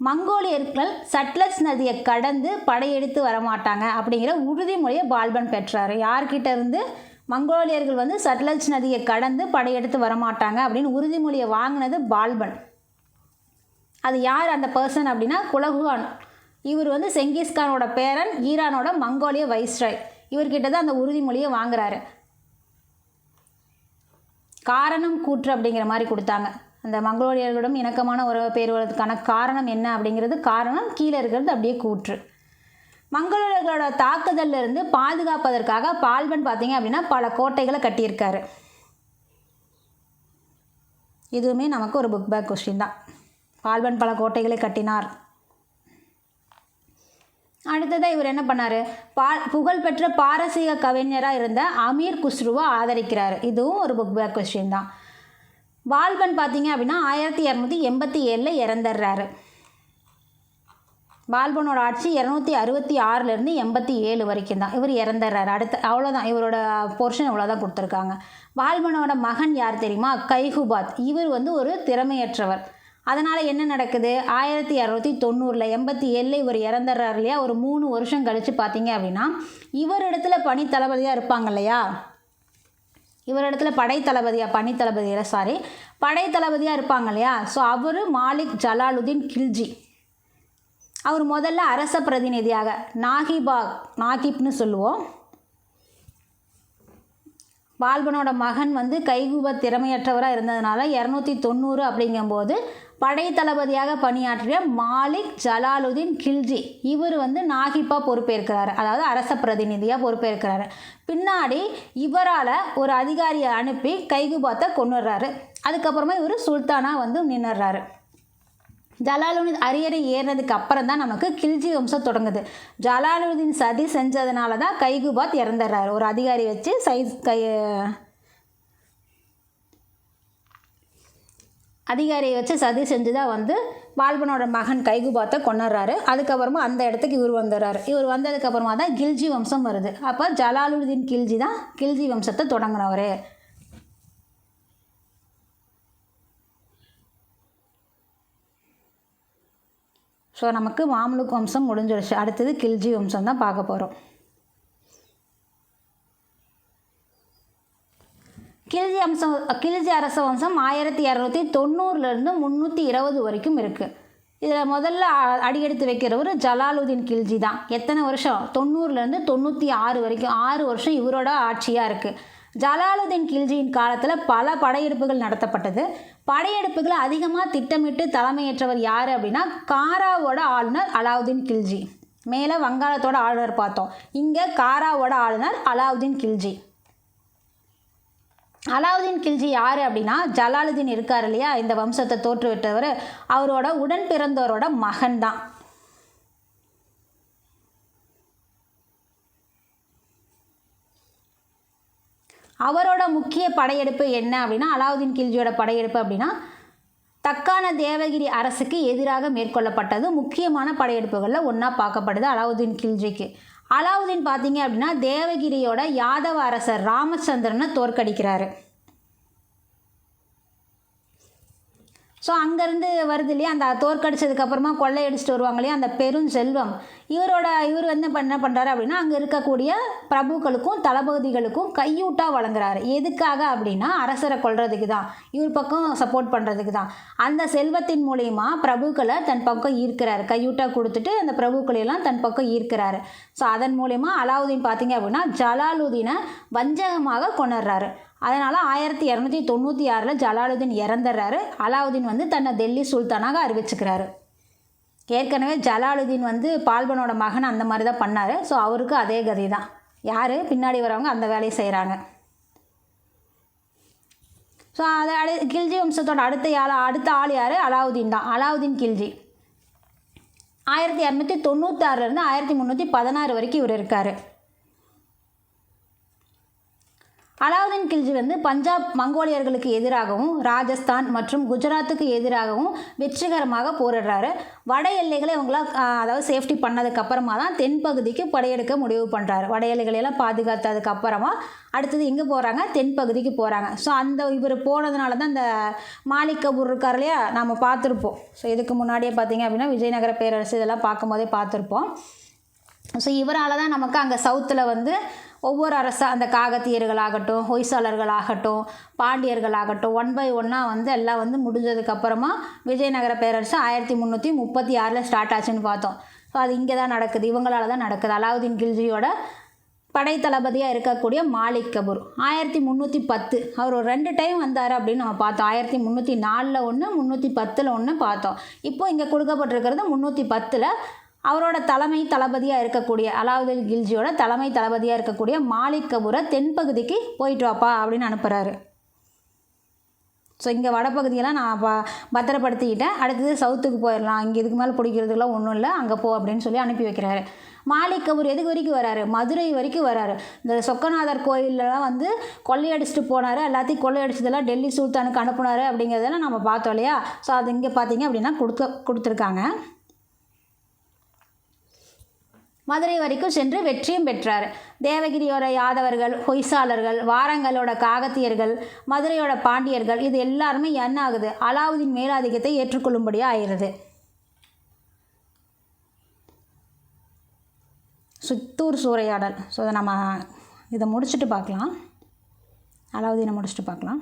S1: மங்கோலியர்கள் சட்லஜ் நதியை கடந்து படையெடுத்து வரமாட்டாங்க அப்படிங்கிற உறுதிமொழியை பால்பன் பெற்றார். யார்கிட்ட இருந்து? மங்கோலியர்கள் வந்து சட்லஜ் நதியை கடந்து படையெடுத்து வரமாட்டாங்க அப்படின்னு உறுதிமொழியை வாங்கினது பால்பன். அது யார் அந்த பர்சன் அப்படின்னா குலஹுவான். இவர் வந்து செங்கிஸ்கானோட பேரன், ஈரானோட மங்கோலிய வைஸ்ராய். இவர்கிட்ட தான் அந்த உறுதிமொழியை வாங்குறாரு. காரணம் கூற்று அப்படிங்கிற மாதிரி கொடுத்தாங்க. அந்த மங்கோலியர்களிடம் இணக்கமான உறவை பெறுவதற்கான காரணம் என்ன அப்படிங்கிறது காரணம், கீழே இருக்கிறது அப்படியே கூற்று. மங்கோலியர்களோட தாக்குதலில் இருந்து பாதுகாப்பதற்காக பால்பன் பார்த்தீங்க அப்படின்னா பல கோட்டைகளை கட்டியிருக்காரு. இதுவுமே நமக்கு ஒரு புக் பேக் கொஸ்டின் தான். பால்பன் பல கோட்டைகளை கட்டினார். அடுத்ததாக இவர் என்ன பண்ணார்? புகழ்பெற்ற பாரசீக கவிஞராக இருந்த அமீர் குஸ்ருவை ஆதரிக்கிறார். இதுவும் ஒரு புக் பேக் கொஸ்டின் தான். பால்பன் பார்த்தீங்க அப்படின்னா 1287 இறந்துடுறாரு. பால்பனோட ஆட்சி 266 87 வரைக்கும் தான். இவர் இறந்துடுறாரு. அவ்வளோதான், இவரோட போர்ஷன் இவ்வளோதான் கொடுத்துருக்காங்க. பால்பனோட மகன் யார் தெரியுமா? கைகுபாத். இவர் வந்து ஒரு திறமையற்றவர். அதனால் என்ன நடக்குது, 1290 87 இவர் இறந்துடுறார் இல்லையா, ஒரு 3 வருஷம் கழித்து பார்த்தீங்க அப்படின்னா இவரிடத்துல பணி தளபதியாக இருப்பாங்க இல்லையா, இவரிடத்துல படை தளபதியாக இருப்பாங்க இல்லையா. ஸோ அவர் மாலிக் ஜலாலுதீன் கில்ஜி. அவர் முதல்ல அரச பிரதிநிதியாக நாகிப்னு சொல்லுவோம். பால்பனோட மகன் வந்து கைகுப திறமையற்றவராக இருந்ததுனால 290 அப்படிங்கும்போது படை தளபதியாக பணியாற்றிய மாலிக் ஜலாலுதீன் கில்ஜி இவர் வந்து நாகிப்பா பொறுப்பேற்கிறார், அதாவது அரச பிரதிநிதியாக பொறுப்பேற்கிறாரு. பின்னாடி இவரால் ஒரு அதிகாரியை அனுப்பி கைகுபாத்தை கொண்டுடுறாரு. அதுக்கப்புறமா இவர் சுல்தானாக வந்து நின்றுறாரு. ஜலாலுதீன் அரியணை ஏறினதுக்கு அப்புறம் தான் நமக்கு கில்ஜி வம்சம் தொடங்குது. ஜலாலுதீன் சதி செஞ்சதுனால தான் கைகுபாத் இறந்துடுறாரு. ஒரு அதிகாரி வச்சு சதி செஞ்சு தான் வந்து பால்பனோட மகன் கைகுபாத்தை கொண்டுறாரு. அதுக்கப்புறமா அந்த இடத்துக்கு இவர் வந்துடுறாரு. இவர் வந்ததுக்கப்புறமா தான் கில்ஜி வம்சம் வருது. அப்போ ஜலாலுதீன் கில்ஜி தான் கில்ஜி வம்சத்தை தொடங்கினவர். ஸோ நமக்கு மாமலுக் வம்சம் முடிஞ்சிருச்சு. அடுத்தது கில்ஜி வம்சம் தான் பார்க்க போகிறோம். கில்ஜி அரச வம்சம் 1290 320 வரைக்கும் இருக்குது. இதில் முதல்ல அடியெடுத்து வைக்கிறவர் ஜலாலுதீன் கில்ஜி தான். எத்தனை வருஷம், 90 96 வரைக்கும் 6 வருஷம் இவரோட ஆட்சியாக இருக்குது. ஜலாலுதீன் கில்ஜியின் காலத்தில் பல படையெடுப்புகள் நடத்தப்பட்டது. படையெடுப்புகளை அதிகமாக திட்டமிட்டு தலைமையேற்றவர் யார் அப்படின்னா காராவோட ஆளுநர் அலாவுதீன் கில்ஜி. மேலே வங்காளத்தோட ஆளுநர் பார்த்தோம், இங்கே காராவோட ஆளுநர் அலாவுதீன் கில்ஜி. அலாவுதீன் கில்ஜி யார் அப்படின்னா ஜலாலுதீன் இருக்கார் இல்லையா, இந்த வம்சத்தை தோற்றுவிட்டவர், அவரோட உடன் பிறந்தவரோட மகன் தான். அவரோட முக்கிய படையெடுப்பு என்ன அப்படின்னா, அலாவுதீன் கில்ஜியோட படையெடுப்பு அப்படின்னா தக்கான தேவகிரி அரசுக்கு எதிராக மேற்கொள்ளப்பட்டது. முக்கியமான படையெடுப்புகளில் ஒன்றா பார்க்கப்படுது அலாவுதீன் கில்ஜிக்கு. அலாவுதீன் பார்த்தீங்க அப்படின்னா தேவகிரியோட யாதவ அரசர் ராமச்சந்திரனை தோற்கடிக்கிறாரு. ஸோ அங்கேருந்து வருது இல்லையா, அந்த தோற்கடிச்சதுக்கப்புறமா கொள்ளையடிச்சிட்டு வருவாங்க இல்லையா, அந்த பெருஞ்செல்வம் இவர் வந்து என்ன பண்ணுறாரு அப்படின்னா அங்கே இருக்கக்கூடிய பிரபுக்களுக்கும் தளபதிகளுக்கும் கையூட்டாக வழங்குறாரு. எதுக்காக அப்படின்னா அரசரை கொல்றதுக்கு தான், இவர் பக்கம் சப்போர்ட் பண்ணுறதுக்கு தான். அந்த செல்வத்தின் மூலயமா பிரபுக்களை தன் பக்கம் ஈர்க்கிறாரு, கையூட்டாக கொடுத்துட்டு அந்த பிரபுக்களையெல்லாம் தன் பக்கம் ஈர்க்கிறாரு. ஸோ அதன் மூலயமா அலாவுதீன் பார்த்தீங்க அப்படின்னா ஜலாலுதீனை வஞ்சகமாக கொண்டுடுறாரு. அதனால் 1296 ஜலாலுதீன் இறந்துடுறாரு. அலாவுதீன் வந்து தன்னை டெல்லி சுல்தானாக அறிவிச்சுக்கிறாரு. ஏற்கனவே ஜலாலுதீன் வந்து பால்பனோட மகன் அந்த மாதிரி தான் பண்ணார். ஸோ அவருக்கு அதே கதை தான், யார் பின்னாடி வரவங்க அந்த வேலையை செய்கிறாங்க. ஸோ அதை கில்ஜி வம்சத்தோட அடுத்த ஆள் யார், அலாவுதீன் தான். அலாவுதீன் கில்ஜி 1296 1316 வரைக்கும் இவர் இருக்கார். அலாவுதீன் கில்ஜி வந்து பஞ்சாப் மங்கோலியர்களுக்கு எதிராகவும் ராஜஸ்தான் மற்றும் குஜராத்துக்கு எதிராகவும் வெற்றிகரமாக போரிடுறாரு. வட எல்லைகளை அதாவது சேஃப்டி பண்ணதுக்கப்புறமா தான் தென்பகுதிக்கு படையெடுக்க முடிவு பண்ணுறாரு. வட எல்லைகளையெல்லாம் பாதுகாத்ததுக்கப்புறமா அடுத்தது எங்கே போகிறாங்க, தென்பகுதிக்கு போகிறாங்க. ஸோ இவர் போனதுனால தான் இந்த மாலிக் கபூர் இருக்கார் இல்லையா, நம்ம பார்த்துருப்போம். ஸோ இதுக்கு முன்னாடியே பார்த்தீங்க அப்படின்னா விஜயநகர பேரரசு இதெல்லாம் பார்க்கும்போதே பார்த்துருப்போம். ஸோ இவரால் தான் நமக்கு அங்கே சவுத்தில் வந்து ஒவ்வொரு அந்த காகத்தியர்களாகட்டும், ஹொய்சாளர்களாகட்டும், பாண்டியர்களாகட்டும் 1 by 1 வந்து எல்லாம் வந்து முடிஞ்சதுக்கப்புறமா விஜயநகர பேரரசு 1336 ஸ்டார்ட் ஆச்சுன்னு பார்த்தோம். ஸோ அது இங்கே தான் நடக்குது, இவங்களால தான் நடக்குது. அலாவுதீன் கில்ஜியோட படை தளபதியாக இருக்கக்கூடிய மாலிக் கபூர் 1310 அவர் ஒரு 2 டைம் வந்தார் அப்படின்னு நம்ம பார்த்தோம். 1304 ஒன்று 310 ஒன்று பார்த்தோம். இப்போது இங்கே கொடுக்கப்பட்டிருக்கிறது 310. அவரோட தலைமை தளபதியாக இருக்கக்கூடிய அலாவுதீன் கில்ஜியோட தலைமை தளபதியாக இருக்கக்கூடிய மாலிக் கபூரை தென்பகுதிக்கு போயிட்டு வாப்பா அப்படின்னு அனுப்புகிறாரு. ஸோ இங்கே வடப்பகுதியெல்லாம் நான் பத்திரப்படுத்திக்கிட்டேன், அடுத்தது சவுத்துக்கு போயிடலாம், இங்கே இதுக்கு மேலே பிடிக்கிறதுக்குலாம் ஒன்றும் இல்லை, அங்கே போ அப்படின்னு சொல்லி அனுப்பி வைக்கிறாரு. மாலிக் கபூர் எதுக்கு வரைக்கும் வராரு, மதுரை வரைக்கும் வராரு. இந்த சொக்கநாதர் கோயிலெலாம் வந்து கொள்ளையடிச்சிட்டு போனார், எல்லாத்தையும் கொள்ளையடிச்சதெல்லாம் டெல்லி சுல்தானுக்கு அனுப்புனார் அப்படிங்கிறதெல்லாம் நம்ம பார்த்தோம் இல்லையா. ஸோ அது இங்கே பார்த்தீங்க அப்படின்னா கொடுத்துருக்காங்க. மதுரை வரைக்கும் சென்று வெற்றியும் பெற்றார். தேவகிரியோட யாதவர்கள், ஹொய்சாளர்கள், வாரங்களோட காகத்தியர்கள், மதுரையோட பாண்டியர்கள் இது எல்லாருமே என்ன ஆகுது, அலாவுதீன் மேலாதிக்கத்தை ஏற்றுக்கொள்ளும்படியாக ஆயிடுது. சித்தூர் சூறையாடல். ஸோ நம்ம இதை முடிச்சுட்டு பார்க்கலாம், அலாவுதீனை முடிச்சுட்டு பார்க்கலாம்.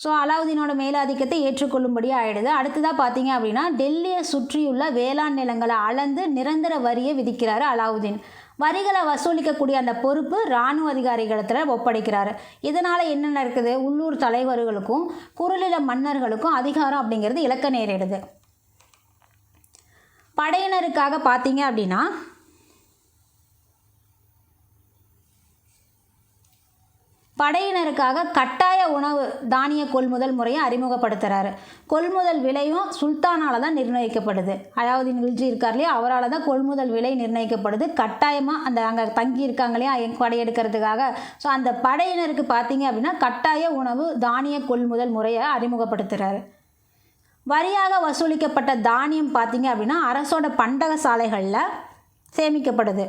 S1: ஸோ அலாவுதீனோட மேலாதிக்கத்தை ஏற்றுக்கொள்ளும்படி ஆகிடுது. அடுத்ததாக பார்த்தீங்க அப்படின்னா டெல்லியை சுற்றியுள்ள வேளாண் நிலங்களை அளந்து நிரந்தர வரியை விதிக்கிறாரு அலாவுதீன். வரிகளை வசூலிக்கக்கூடிய அந்த பொறுப்பு இராணுவ அதிகாரிகளத்தில் ஒப்படைக்கிறாரு. இதனால் என்ன நடக்குது, உள்ளூர் தலைவர்களுக்கும் குறுநில மன்னர்களுக்கும் அதிகாரம் அப்படிங்கிறது இழக்க நேரிடுது. படையினருக்காக பார்த்தீங்க அப்படின்னா படையினருக்காக கட்டாய உணவு தானிய கொள்முதல் முறையை அறிமுகப்படுத்துகிறாரு. கொள்முதல் விலையும் சுல்தானால் தான் நிர்ணயிக்கப்படுது. அலாவுதீன் கில்ஜி இருக்கார் இல்லையா, அவரால் தான் கொள்முதல் விலை நிர்ணயிக்கப்படுது. கட்டாயமாக அந்த அங்கே தங்கி இருக்காங்க இல்லையா படையெடுக்கிறதுக்காக, ஸோ அந்த படையினருக்கு பார்த்தீங்க அப்படின்னா கட்டாய உணவு தானிய கொள்முதல் முறையை அறிமுகப்படுத்துகிறாரு. வரியாக வசூலிக்கப்பட்ட தானியம் பார்த்தீங்க அப்படின்னா அரசோட பண்டக சாலைகளில் சேமிக்கப்படுது.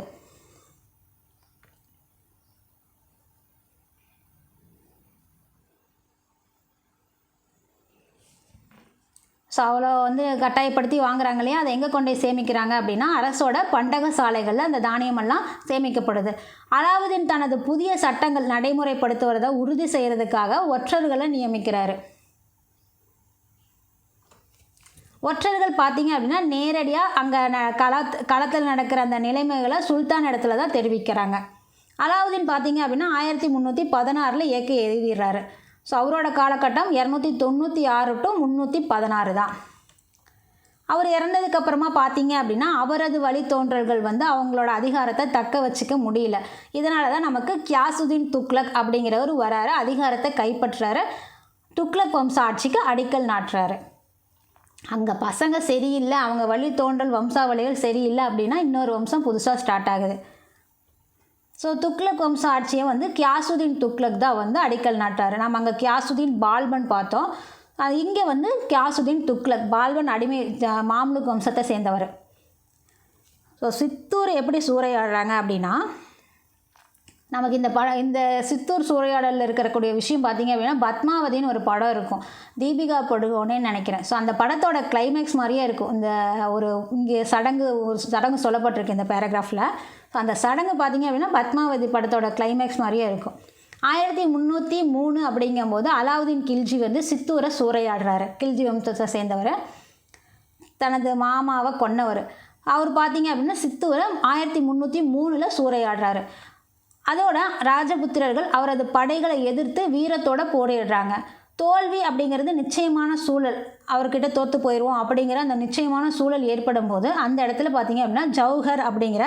S1: ஸோ அவ்வளோ கட்டாயப்படுத்தி வாங்குறாங்க இல்லையா, அதை எங்கே கொண்டு போய் சேமிக்கிறாங்க அப்படின்னா அரசோட பண்டக சாலைகளில் அந்த தானியமெல்லாம் சேமிக்கப்படுது. அலாவுதீன் தனது புதிய சட்டங்கள் நடைமுறைப்படுத்துவதை உறுதி செய்கிறதுக்காக ஒற்றர்களை நியமிக்கிறாரு. ஒற்றர்கள் பார்த்தீங்க அப்படின்னா நேரடியாக அங்கே களத்தில் நடக்கிற அந்த நிலைமைகளை சுல்தான் இடத்துல தான் தெரிவிக்கிறாங்க. அலாவுதீன் பார்த்தீங்க அப்படின்னா 1316 இயக்கி எழுதிடுறாரு. ஸோ அவரோட காலகட்டம் 296 to 316 தான். அவர் இறந்ததுக்கப்புறமா பார்த்தீங்க அப்படின்னா அவரது வழித்தோன்றல்கள் அவங்களோட அதிகாரத்தை தக்க வச்சுக்க முடியல. இதனால தான் நமக்கு கியாசுதீன் துக்ளக் அப்படிங்கிறவர் வராரு, அதிகாரத்தை கைப்பற்றுறாரு, துக்ளக் வம்ச ஆட்சிக்கு அடிக்கல் நாட்டுறாரு. அங்கே பசங்க சரியில்லை, அவங்க வழித்தோன்றல் வம்சாவளிகள் சரியில்லை அப்படின்னா இன்னொரு வம்சம் புதுசாக ஸ்டார்ட் ஆகுது. ஸோ துக்ளக் வம்ச ஆட்சியை கியாசுதீன் துக்ளக் தான் அடிக்கல் நாட்டார். நம்ம அங்கே கியாசுதீன் பால்பன் பார்த்தோம், அது இங்கே கியாசுதீன் துக்ளக், பால்பன் அடிமை மாம்லுக் வம்சத்தை சேர்ந்தவர். ஸோ சித்தூர் எப்படி சூறையாடுறாங்க அப்படின்னா நமக்கு இந்த சித்தூர் சூறையாடலில் இருக்கக்கூடிய விஷயம் பார்த்திங்க அப்படின்னா பத்மாவதின்னு ஒரு படம் இருக்கும், தீபிகா படுகோனேன்னு நினைக்கிறேன். ஸோ அந்த படத்தோட கிளைமேக்ஸ் மாதிரியே இருக்கும். இந்த இங்கே ஒரு சடங்கு சொல்லப்பட்டிருக்கு இந்த பேராகிராஃபில். ஸோ அந்த சடங்கு பார்த்திங்க அப்படின்னா பத்மாவதி படத்தோட கிளைமேக்ஸ் மாதிரியே இருக்கும். 1303 அப்படிங்கும்போது அலாவுதீன் கில்ஜி சித்தூரை சூறையாடுறாரு. கில்ஜி வம்சத்தை சேர்ந்தவர், தனது மாமாவை கொன்னவர். அவர் பார்த்திங்க அப்படின்னா சித்தூரை 1303 சூறையாடுறாரு. அதோட ராஜபுத்திரர்கள் அவரது படைகளை எதிர்த்து வீரத்தோடு போரிடுறாங்க. தோல்வி அப்படிங்கிறது நிச்சயமான சூழல், அவர்கிட்ட தோற்று போயிடுவோம் அப்படிங்கிற அந்த நிச்சயமான சூழல் ஏற்படும் போது அந்த இடத்துல பார்த்தீங்க அப்படின்னா ஜவுஹர் அப்படிங்கிற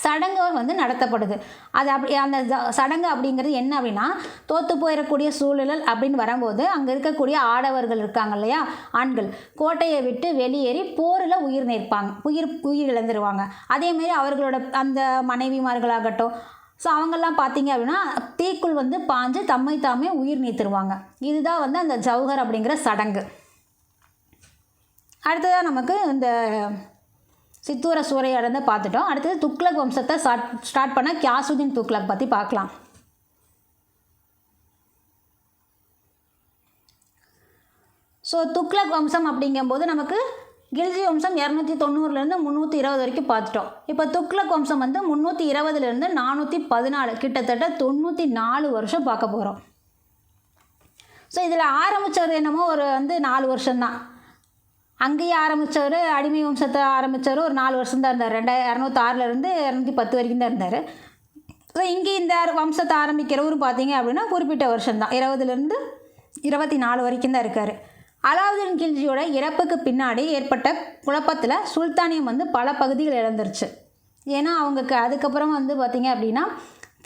S1: சடங்கு நடத்தப்படுது. அது அப்படி அந்த சடங்கு அப்படிங்கிறது என்ன அப்படின்னா தோற்று போயிடக்கூடிய சூழல் அப்படின்னு வரும்போது அங்கே இருக்கக்கூடிய ஆடவர்கள் இருக்காங்க இல்லையா, ஆண்கள் கோட்டையை விட்டு வெளியேறி போரில் உயிர் இழந்துருவாங்க. அதேமாரி அவர்களோட அந்த மனைவிமார்களாகட்டும், ஸோ அவங்கெல்லாம் பார்த்தீங்க அப்படின்னா தீக்குள் பாஞ்சு தம்மை தாமே உயிர் நீத்துருவாங்க. இதுதான் அந்த ஜவுஹர் அப்படிங்கிற சடங்கு. அடுத்ததாக நமக்கு இந்த சித்தூரை சூறையாடலை பார்த்துட்டோம். அடுத்தது துக்ளக் வம்சத்தை ஸ்டார்ட் பண்ண கியாசுதீன் துக்ளக் பற்றி பார்க்கலாம். ஸோ துக்ளக் வம்சம் அப்படிங்கும்போது நமக்கு கில்ஜி வம்சம் 290 320 வரைக்கும் பார்த்துட்டோம். இப்போ துக்ளக் வம்சம் 320 414, கிட்டத்தட்ட 94 வருஷம் பார்க்க போகிறோம். ஸோ இதில் ஆரம்பித்தவர் என்னமோ ஒரு 4 வருஷம்தான். அங்கேயே ஆரம்பித்தவர் அடிமை வம்சத்தை ஆரம்பித்தவர் ஒரு 4 வருஷம் தான் இருந்தார். 206 210 வரைக்கும் தான் இருந்தார். ஸோ இங்கே இந்த வம்சத்தை ஆரம்பிக்கிறவரு பார்த்தீங்க அப்படின்னா குறிப்பிட்ட வருஷம்தான், 20 24 வரைக்கும் தான் இருக்கார். அலாவுதீன் கில்ஜியோட இறப்புக்கு பின்னாடி ஏற்பட்ட குழப்பத்தில் சுல்தானியம் பல பகுதிகள் இழந்துருச்சு. ஏன்னா அவங்களுக்கு அதுக்கப்புறம் பார்த்திங்க அப்படின்னா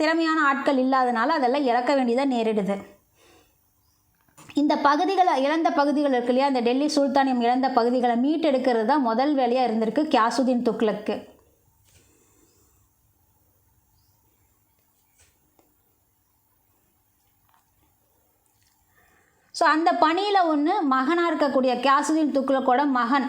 S1: திறமையான ஆட்கள் இல்லாதனால அதெல்லாம் இழக்க வேண்டியதாக நேரிடுது. இந்த இழந்த பகுதிகள் இருக்கு இல்லையா, இந்த டெல்லி சுல்தானியம் இழந்த பகுதிகளை மீட்டெடுக்கிறது தான் முதல் வேலையாக இருந்திருக்கு கியாசுதீன் துக்ளக்கு. ஸோ அந்த பணியில் ஒன்று மகனாக இருக்கக்கூடிய கியாசுதீன் துக்ளக்கோட மகன்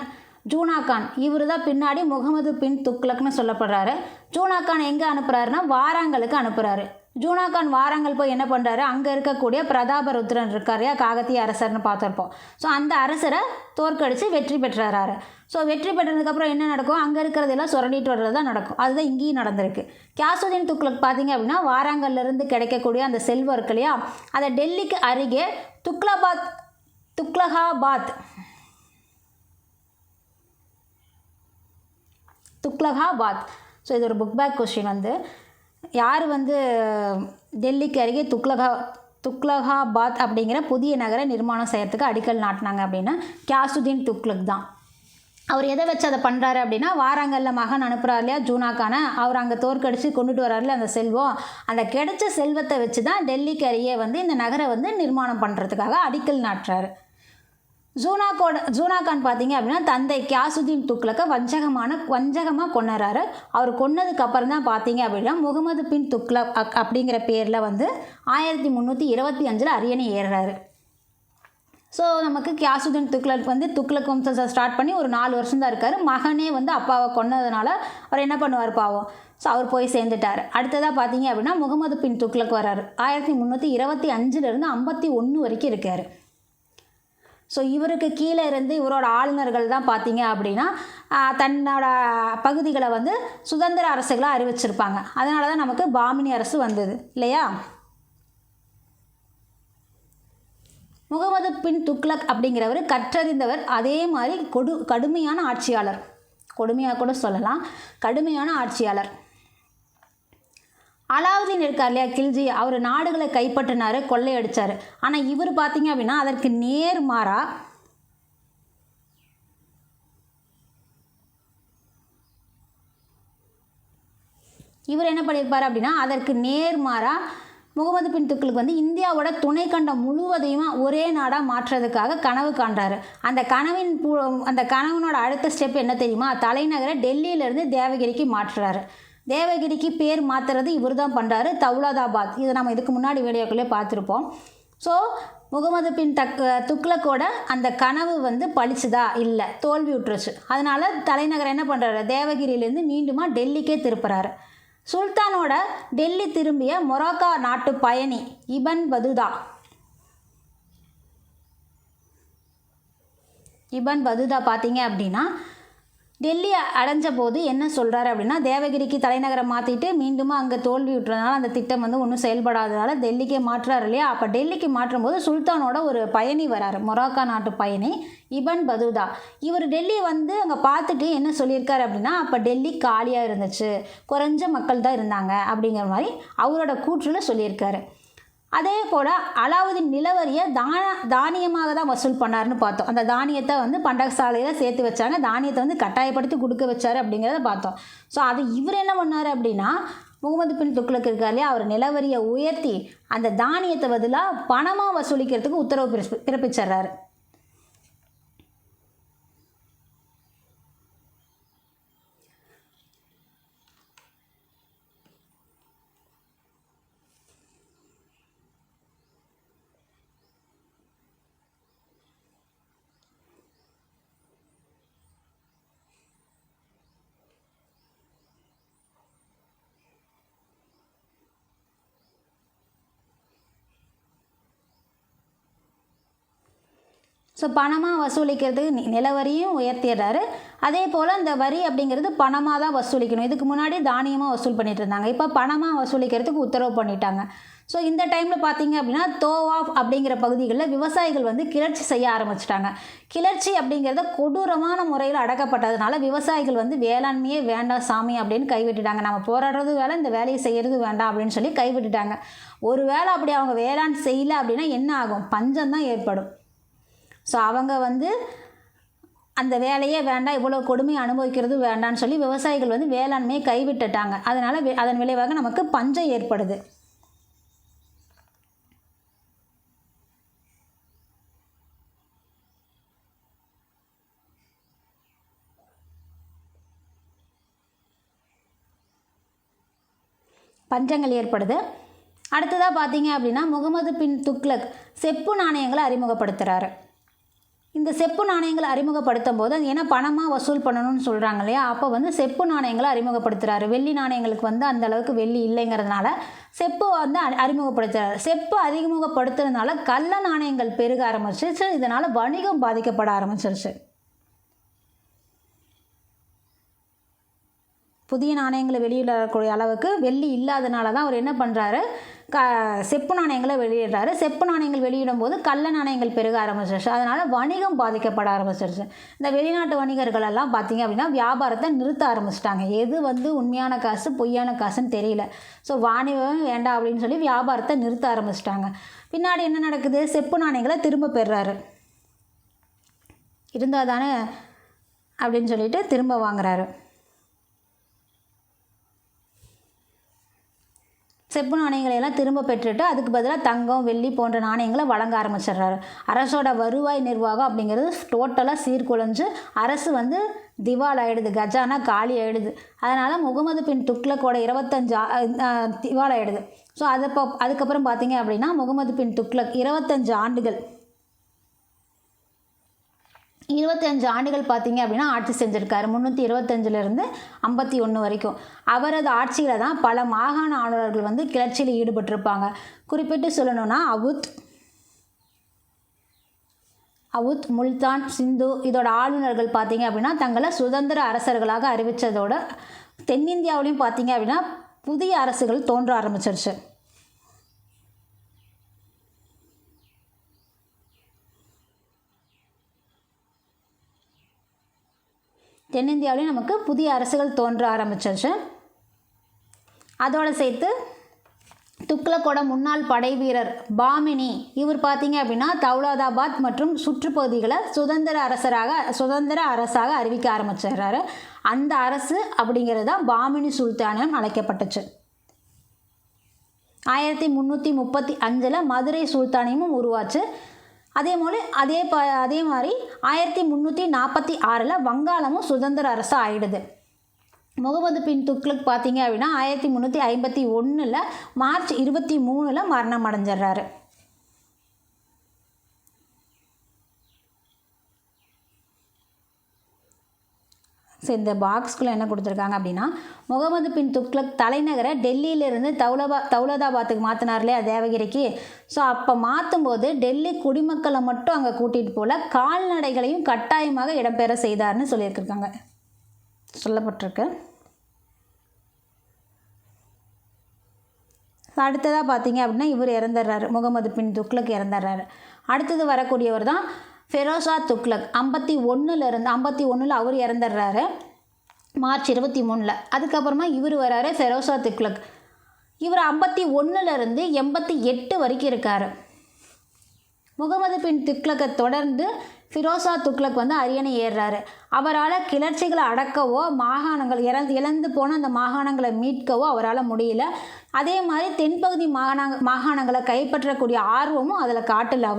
S1: ஜூனா கான், இவர் தான் பின்னாடி முகமது பின் துக்ளக்னு சொல்லப்படுறாரு. ஜூனா கான் எங்கே அனுப்புகிறாருன்னா வாராங்கலுக்கு அனுப்புகிறாரு. ஜூனா கான் வாராங்கல் போய் என்ன பண்ணுறாரு, அங்கே இருக்கக்கூடிய பிரதாபருத்ரன் இருக்காரையா, காகத்திய அரசர்னு பார்த்துருப்போம். ஸோ அந்த அரசரை தோற்கடித்து வெற்றி பெற்றாரு. ஸோ வெற்றி பெற்றதுக்கப்புறம் என்ன நடக்கும், அங்கே இருக்கிறதெல்லாம் சுரண்டிட்டு வர்றது தான் நடக்கும். அதுதான் இங்கேயும் நடந்திருக்கு. கியாசுதீன் துக்ளக் பார்த்திங்க அப்படின்னா வாராங்கல்லேருந்து கிடைக்கக்கூடிய அந்த செல்வம் இருக்கு இல்லையா, அதை டெல்லிக்கு அருகே துக்லகாபாத். ஸோ இது ஒரு புக் பேக் கொஸ்டின். வந்து யார் வந்து டெல்லிக்கு அருகே துக்லகாபாத் அப்படிங்கிற புதிய நகரை நிர்மாணம் செய்யறதுக்கு அடிக்கல் நாட்டினாங்க அப்படின்னா கியாசுதீன் துக்ளக் தான். அவர் எதை வச்சு அதை பண்ணுறாரு அப்படின்னா, வாராங்கல்ல மகன் அனுப்புகிறார் இல்லையா ஜூனா கானை, அவர் அங்கே தோற்கடித்து கொண்டுட்டு வர்றாருல அந்த செல்வம், அந்த கிடைச்ச செல்வத்தை வச்சு தான் டெல்லிக்கு அருகே வந்து இந்த நகரை வந்து நிர்மாணம் பண்ணுறதுக்காக அடிக்கல் நாட்டுறாரு. ஜூனா கான் பார்த்தீங்க அப்படின்னா தந்தை கியாசுதீன் துக்ளக்கை வஞ்சகமாக கொண்டுறாரு. அவர் கொன்னதுக்கு அப்புறம் தான் பார்த்தீங்க அப்படின்னா முகமது பின் துக்ளக் அப்படிங்கிற பேரில் வந்து 1325 அரியணை ஏறுறாரு. ஸோ நமக்கு கியாசுதீன் துக்ளக் வந்து துக்ளக் வம்சத்தை ஸ்டார்ட் பண்ணி ஒரு 4 வருஷம் தான் இருக்கார். மகனே வந்து அப்பாவை கொன்னதுனால அவர் என்ன பண்ணுவார் பாவம், ஸோ அவர் போய் சேர்ந்துட்டார். அடுத்ததாக பார்த்தீங்க அப்படின்னா முகமது பின் துக்ளக் வர்றாரு. 1325 51 வரைக்கும் இருக்கார். ஸோ இவருக்கு கீழே இருந்து இவரோட ஆளுநர்கள் தான் பார்த்தீங்க அப்படின்னா தன்னோட பகுதிகளை வந்து சுதந்திர அரசுகளாக அறிவிச்சிருப்பாங்க. அதனால தான் நமக்கு பாமினி அரசு வந்தது இல்லையா. முகமது பின் துக்ளக் அப்படிங்கிறவர் கற்றறிந்தவர், அதே மாதிரி கடுமையான ஆட்சியாளர், கொடுமையாக கூட சொல்லலாம், கடுமையான ஆட்சியாளர். அலாவுதீன் இருக்கார் இல்லையா கில்ஜி, அவர் நாடுகளை கைப்பற்றினார், கொள்ளையடித்தார். ஆனால் இவர் பார்த்தீங்க அப்படின்னா அதற்கு நேர்மாறாக இவர் என்ன பண்ணியிருப்பார் அப்படின்னா அதற்கு நேர்மாறாக முகமது பின் துக்ளக் வந்து இந்தியாவோட துணை கண்டம் முழுவதையும் ஒரே நாடாக மாற்றுறதுக்காக கனவு காண்றாரு. அந்த கனவினோட அடுத்த ஸ்டெப் என்ன தெரியுமா, தலைநகரை டெல்லியிலேருந்து தேவகிரிக்கு மாற்றுறாரு. தேவகிரிக்கு பேர் மாற்றுறது இவர் தான் பண்ணுறாரு, தௌலதாபாத். இதை நம்ம இதுக்கு முன்னாடி வீடியோக்குள்ளே பார்த்துருப்போம். ஸோ முகமது பின் துக்ளக்கோட அந்த கனவு வந்து பழிச்சுதா, இல்லை, தோல்வி விட்டுருச்சு. அதனால் தலைநகர் என்ன பண்ணுறாரு, தேவகிரியிலேருந்து மீண்டுமா டெல்லிக்கே திருப்புறாரு. சுல்தானோட டெல்லி திரும்பிய மொராக்கா நாட்டு பயணி இபன் பதுதா பார்த்தீங்க அப்படின்னா டெல்லி அடைஞ்ச போது என்ன சொல்கிறாரு அப்படின்னா, தேவகிரிக்கு தலைநகரை மாற்றிட்டு மீண்டும் அங்கே தோல்வி விட்டுறதுனால அந்த திட்டம் வந்து ஒன்றும் செயல்படாதனால டெல்லிக்கே மாற்றுறாரு இல்லையா. அப்போ டெல்லிக்கு மாற்றும் போது சுல்தானோட ஒரு பயணி வராரு, மொராக்கா நாட்டு பயணி இபன் பதுதா. இவர் டெல்லி வந்து அங்கே பார்த்துட்டு என்ன சொல்லியிருக்காரு அப்படின்னா, அப்போ டெல்லி காலியாக இருந்துச்சு, குறைஞ்ச மக்கள் தான் இருந்தாங்க அப்படிங்கிற மாதிரி அவரோட கூற்றில் சொல்லியிருக்காரு. அதே போல் அலாவுதீன் நிலவரியை தானியமாக தான் வசூல் பண்ணார்னு பார்த்தோம். அந்த தானியத்தை வந்து பண்டகசாலையில் சேர்த்து வச்சாங்க, தானியத்தை வந்து கட்டாயப்படுத்தி கொடுக்க வச்சார் அப்படிங்கிறத பார்த்தோம். ஸோ அது இவர் என்ன பண்ணார் அப்படின்னா, முகமது பின் துக்ளக் இருக்கார் இல்லையா, அவர் நிலவரியை உயர்த்தி அந்த தானியத்தை பதிலாக பணமாக வசூலிக்கிறதுக்கு உத்தரவு பிறப்பிச்சிடுறாரு. ஸோ பணமாக வசூலிக்கிறதுக்கு நிலவரியும் உயர்த்திடுறாரு. அதே போல் இந்த வரி அப்படிங்கிறது பணமாக தான் வசூலிக்கணும். இதுக்கு முன்னாடி தானியமாக வசூல் பண்ணிட்டு இருந்தாங்க, இப்போ பணமாக வசூலிக்கிறதுக்கு உத்தரவு பண்ணிட்டாங்க. ஸோ இந்த டைமில் பார்த்தீங்க அப்படின்னா தோவாஃப் அப்படிங்கிற பகுதிகளில் விவசாயிகள் வந்து கிளர்ச்சி செய்ய ஆரம்பிச்சிட்டாங்க. கிளர்ச்சி அப்படிங்கிறத கொடூரமான முறையில் அடக்கப்பட்டதுனால விவசாயிகள் வந்து வேளாண்மையே வேண்டாம் சாமி அப்படின்னு கைவிட்டுட்டாங்க. நம்ம போராடுறது வேலை, இந்த வேலையை செய்கிறது வேண்டாம் அப்படின்னு சொல்லி கைவிட்டுட்டாங்க. ஒரு வேளை அப்படி அவங்க வேளாண் செய்யலை அப்படின்னா என்ன ஆகும், பஞ்சம் தான் ஏற்படும். ஸோ அவங்க வந்து அந்த வேலையே வேண்டாம், இவ்வளோ கொடுமையை அனுபவிக்கிறது வேண்டான்னு சொல்லி விவசாயிகள் வந்து வேளாண்மையை கைவிட்டுட்டாங்க. அதனால் அதன் விளைவாக நமக்கு பஞ்சம் ஏற்படுது. பஞ்சங்கள் ஏற்படுது. அடுத்ததாக பார்த்தீங்க அப்படின்னா முகமது பின் துக்ளக் செப்பு நாணயங்களை அறிமுகப்படுத்துகிறாரு. இந்த செப்பு நாணயங்களை அறிமுகப்படுத்தும் போது ஏன்னா பணமாக வசூல் பண்ணணும்னு சொல்கிறாங்க இல்லையா, அப்போ வந்து செப்பு நாணயங்களை அறிமுகப்படுத்துகிறாரு. வெள்ளி நாணயங்களுக்கு வந்து அந்த அளவுக்கு வெள்ளி இல்லைங்கிறதுனால செப்பு வந்து அறிமுகப்படுத்துகிறாரு. செப்பு அறிமுகப்படுத்துறதுனால கள்ள நாணயங்கள் பெருக ஆரம்பிச்சிருச்சு. இதனால் வணிகம் பாதிக்கப்பட ஆரம்பிச்சிருச்சு. புதிய நாணயங்களை வெளியிடக்கூடிய அளவுக்கு வெள்ளி இல்லாதனால தான் அவர் என்ன பண்ணுறாரு, செப்பு நாணயங்களை வெளியிடுறாரு. செப்பு நாணயங்கள் வெளியிடும் போது கள்ள நாணயங்கள் பெருக ஆரம்பிச்சிருச்சு. அதனால் வணிகம் பாதிக்கப்பட ஆரம்பிச்சிருச்சு. இந்த வெளிநாட்டு வணிகர்கள் எல்லாம் பார்த்திங்க அப்படின்னா வியாபாரத்தை நிறுத்த ஆரம்பிச்சிட்டாங்க. எது வந்து உண்மையான காசு பொய்யான காசுன்னு தெரியல. ஸோ வாணிபம் வேண்டாம் அப்படின்னு சொல்லி வியாபாரத்தை நிறுத்த ஆரம்பிச்சிட்டாங்க. பின்னாடி என்ன நடக்குது, செப்பு நாணயங்களை திரும்ப பெறுறாரு. இருந்தால் தானே அப்படின்னு சொல்லிட்டு திரும்ப வாங்குறாரு. செப்பு நாணயங்களை எல்லாம் திரும்ப பெற்றுட்டு அதுக்கு பதிலாக தங்கம் வெள்ளி போன்ற நாணயங்களை வழங்க ஆரம்பிச்சிடுறாரு. அரசோட வருவாய் நிர்வாகம் அப்படிங்கிறது டோட்டலாக சீர்குலைஞ்சு அரசு வந்து திவால் ஆகிடுது, கஜானா காலி ஆகிடுது. அதனால் முகமது பின் துக்ளக்கோட 25 திவால் ஆகிடுது. ஸோ அதுக்கப்புறம் பார்த்தீங்க அப்படின்னா முகமது பின் துக்ளக் 25 ஆண்டுகள் 25 ஆண்டுகள் பார்த்தீங்க அப்படின்னா ஆட்சி செஞ்சுருக்காரு. 325லேருந்து 51 வரைக்கும். அவரது ஆட்சியில் தான் பல மாகாண ஆளுநர்கள் வந்து கிளர்ச்சியில் ஈடுபட்டிருப்பாங்க. குறிப்பிட்டு சொல்லணும்னா அவுத், முல்தான், சிந்து இதோட ஆளுநர்கள் பார்த்தீங்க அப்படின்னா தங்களை சுதந்திர அரசர்களாக அறிவித்ததோட தென்னிந்தியாவிலையும் பார்த்தீங்க அப்படின்னா புதிய அரசுகள் தோன்ற ஆரம்பிச்சிருச்சு. தென்னிந்தியாவிலையும் நமக்கு புதிய அரசுகள் தோன்ற ஆரம்பிச்சிருச்சு. அதோடு சேர்த்து துக்ளக்கோட முன்னாள் படை வீரர் பாமினி இவர் பார்த்தீங்க அப்படின்னா தௌலதாபாத் மற்றும் சுற்றுப்பகுதிகளை சுதந்திர அரசாக அறிவிக்க ஆரம்பிச்சிடுறாரு. அந்த அரசு அப்படிங்கிறது தான் பாமினி சுல்தானியம் அழைக்கப்பட்டுச்சு. 1335 மதுரை சுல்தானியமும் உருவாச்சு. அதே மாதிரி 1346 வங்காளமும் சுதந்திர அரசாக ஆயிடுது. முகமது பின் துக்ளக் பார்த்தீங்க அப்படின்னா 1351 மார்ச் 23 மரணம் அடைஞ்சிடுறாரு. ஸோ இந்த பாக்ஸ்குள்ளே என்ன கொடுத்துருக்காங்க அப்படின்னா முகமது பின் துக்ளக் தலைநகரை டெல்லியிலிருந்து தௌலதாபாத்துக்கு மாற்றினார் இல்லையா, தேவகிரிக்கு. ஸோ அப்போ மாற்றும்போது டெல்லி குடிமக்களை மட்டும் அங்கே கூட்டிகிட்டு போல கால்நடைகளையும் கட்டாயமாக இடம்பெற செய்தார்னு சொல்லப்பட்டிருக்கு. அடுத்ததாக பார்த்தீங்க அப்படின்னா இவர் இறந்துடுறாரு, முகமது பின் துக்ளக் இறந்துடுறாரு. அடுத்தது வரக்கூடியவர் தான் ஃபெரோஷா துக்ளக். 51 அவர் இறந்துடுறாரு மார்ச் 23. அதுக்கப்புறமா இவர் வராரு ஃபெரோஷா துக்ளக். இவர் 51 88 வரைக்கும் இருக்கார். முகமது பின் துக்ளக்கை தொடர்ந்து ஃபிரோசா துக்ளக் வந்து அரியணை ஏறுறாரு. அவரால் கிளர்ச்சிகளை அடக்கவோ மாகாணங்கள் இழந்து போன அந்த மாகாணங்களை மீட்கவோ அவரால் முடியல. அதே மாதிரி தென்பகுதி மாகாணங்களை கைப்பற்றக்கூடிய ஆர்வமும் அதில் காட்டல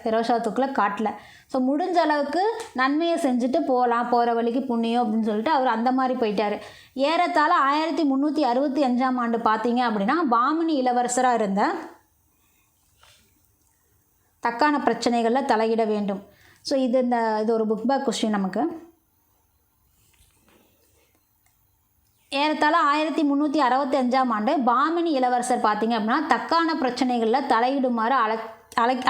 S1: ஃபிரோசா துக்ளக் காட்டல. ஸோ முடிஞ்ச அளவுக்கு நன்மையை செஞ்சுட்டு போகிற வழிக்கு புண்ணியம் அப்படின்னு சொல்லிட்டு அவர் அந்த மாதிரி போயிட்டார். ஏறத்தாழ 1365 ஆண்டு பார்த்தீங்க அப்படின்னா பாமினி இளவரசராக இருந்த தக்கான பிரச்சனைகளில் தலையிட வேண்டும். ஸோ இது ஒரு புக் பேக் கொஸ்டின் நமக்கு. ஏறத்தாழ 1365 ஆண்டு பாமினி இளவரசர் பார்த்திங்க அப்படின்னா தக்கான பிரச்சனைகளில் தலையிடுமாறு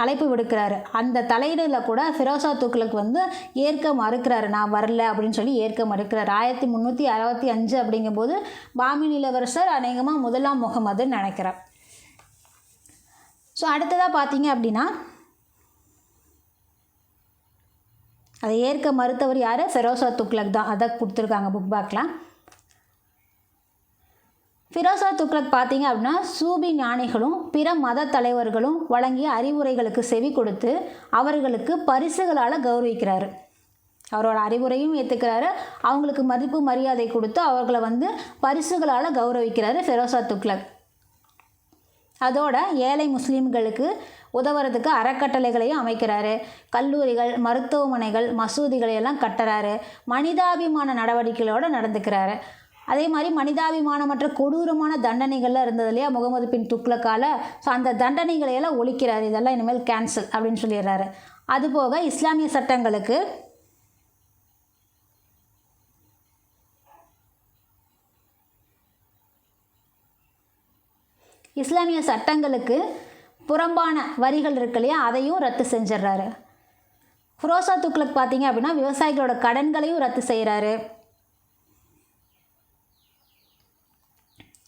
S1: அழைப்பு விடுக்கிறாரு. அந்த தலையீடில் கூட ஃபிரோசா துக்ளக் வந்து ஏற்க மறுக்கிறாரு, நான் வரல அப்படின்னு சொல்லி ஏற்க மறுக்கிறார். 1365 அப்படிங்கும்போது பாமினி இளவரசர் அநேகமாக முதலாம் முகமதுன்னு நினைக்கிறார். ஸோ அடுத்ததாக பார்த்தீங்க அப்படின்னா அதை ஏற்க மறுத்தவர் யார்? ஃபெரோசா துக்ளக் தான். அதை கொடுத்துருக்காங்க புக் பேக்கில். ஃபிரோசா துக்ளக் பார்த்தீங்க அப்படின்னா சூபி ஞானிகளும் பிற மத தலைவர்களும் வழங்கிய அறிவுரைகளுக்கு செவி கொடுத்து அவர்களுக்கு பரிசுகளால் கௌரவிக்கிறாரு. அவரோட அறிவுரையும் ஏற்றுக்கிறாரு, அவங்களுக்கு மதிப்பு மரியாதை கொடுத்து அவர்களை வந்து பரிசுகளால் கௌரவிக்கிறாரு ஃபிரோசா துக்ளக். அதோட ஏழை முஸ்லீம்களுக்கு உதவுறதுக்கு அறக்கட்டளைகளையும் அமைக்கிறாரு. கல்லூரிகள், மருத்துவமனைகள், மசூதிகளை எல்லாம் கட்டுறாரு. மனிதாபிமான நடவடிக்கைகளோடு நடந்துக்கிறாரு. அதே மாதிரி மனிதாபிமானமற்ற கொடூரமான தண்டனைகள்லாம் இருந்தது இல்லையா முகமது பின் துக்ளக்கால. ஸோ அந்த தண்டனைகளையெல்லாம் ஒழிக்கிறார், இதெல்லாம் இனிமேல் கேன்சல் அப்படின்னு சொல்லிடுறாரு. அதுபோக இஸ்லாமிய சட்டங்களுக்கு புறம்பான வரிகள் இருக்கு இல்லையா, அதையும் ரத்து செஞ்சிடுறாரு. ஃபிரோசா துக்ளக் பார்த்தீங்க அப்படின்னா விவசாயிகளோட கடன்களையும் ரத்து செய்கிறாரு.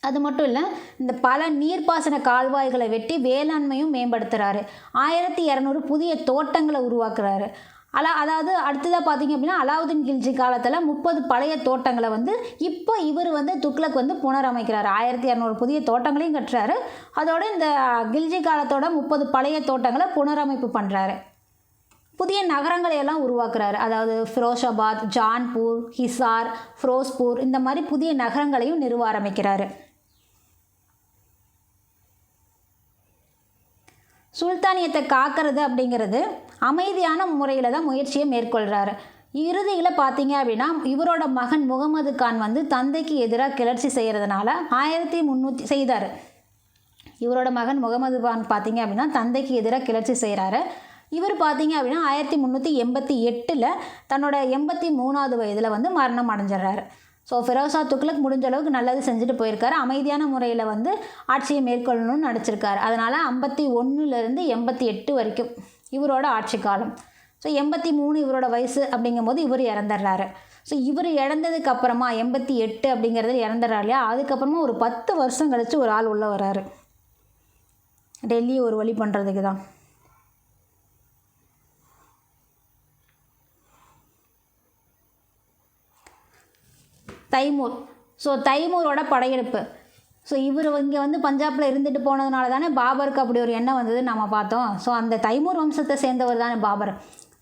S1: அது மட்டும் இல்லை, இந்த பல நீர்ப்பாசன கால்வாய்களை வெட்டி வேளாண்மையும் மேம்படுத்துகிறாரு. 1200 புதிய தோட்டங்களை உருவாக்குறாரு. அதாவது அடுத்ததாக பார்த்தீங்க அப்படின்னா அலாவுதீன் கில்ஜி காலத்தில் 30 பழைய தோட்டங்களை வந்து இப்போ இவர் வந்து துக்ளக் வந்து புனரமைக்கிறார். 1200 புதிய தோட்டங்களையும் கட்டுறாரு. அதோட இந்த கில்ஜி காலத்தோட 30 பழைய தோட்டங்களை புனரமைப்பு பண்ணுறாரு. புதிய நகரங்களை எல்லாம் உருவாக்குறாரு. அதாவது ஃபிரோஷாபாத், ஜான்பூர், ஹிசார், ஃபிரோஸ்பூர் இந்த மாதிரி புதிய நகரங்களையும் நிறுவ ஆரம்பிக்கிறாரு. சுல்தானியத்தை காக்கிறது அப்படிங்கிறது அமைதியான முறையில் தான் முயற்சியை மேற்கொள்கிறாரு. இறுதியில் பார்த்தீங்க அப்படின்னா இவரோட மகன் முகமது கான் வந்து தந்தைக்கு எதிராக கிளர்ச்சி செய்கிறதுனால 1300 செய்தார். இவரோட மகன் முகமது கான் பார்த்தீங்க அப்படின்னா தந்தைக்கு எதிராக கிளர்ச்சி செய்கிறாரு. இவர் பார்த்தீங்க அப்படின்னா 1388 தன்னோட 83வது வயதில் வந்து மரணம் அடைஞ்சிடுறாரு. ஸோ ஃபிரோசா துக்ளக் முடிஞ்ச அளவுக்கு நல்லது செஞ்சுட்டு போயிருக்காரு. அமைதியான முறையில் வந்து ஆட்சியை மேற்கொள்ளணும்னு நடிச்சிருக்காரு. அதனால் 51லேருந்து 88 வரைக்கும் இவரோட ஆட்சி காலம். ஸோ 83 இவரோட வயசு அப்படிங்கும்போது இவர் இறந்துடுறாரு. ஸோ இவர் இறந்ததுக்கு அப்புறமா 88 அப்படிங்கிறது இறந்துடுறாரு இல்லையா, அதுக்கப்புறமா ஒரு 10 வருஷம் கழித்து ஒரு ஆள் உள்ளே வராரு டெல்லியை ஒரு வழி பண்ணுறதுக்கு தான். தைமூர். ஸோ தைமூரோட படையெடுப்பு. ஸோ இவர் இங்கே வந்து பஞ்சாபில் இருந்துட்டு போனதுனால தானே பாபருக்கு அப்படி ஒரு எண்ணம் வந்ததுன்னு நம்ம பார்த்தோம். ஸோ அந்த தைமூர் வம்சத்தை சேர்ந்தவர் தானே பாபர்.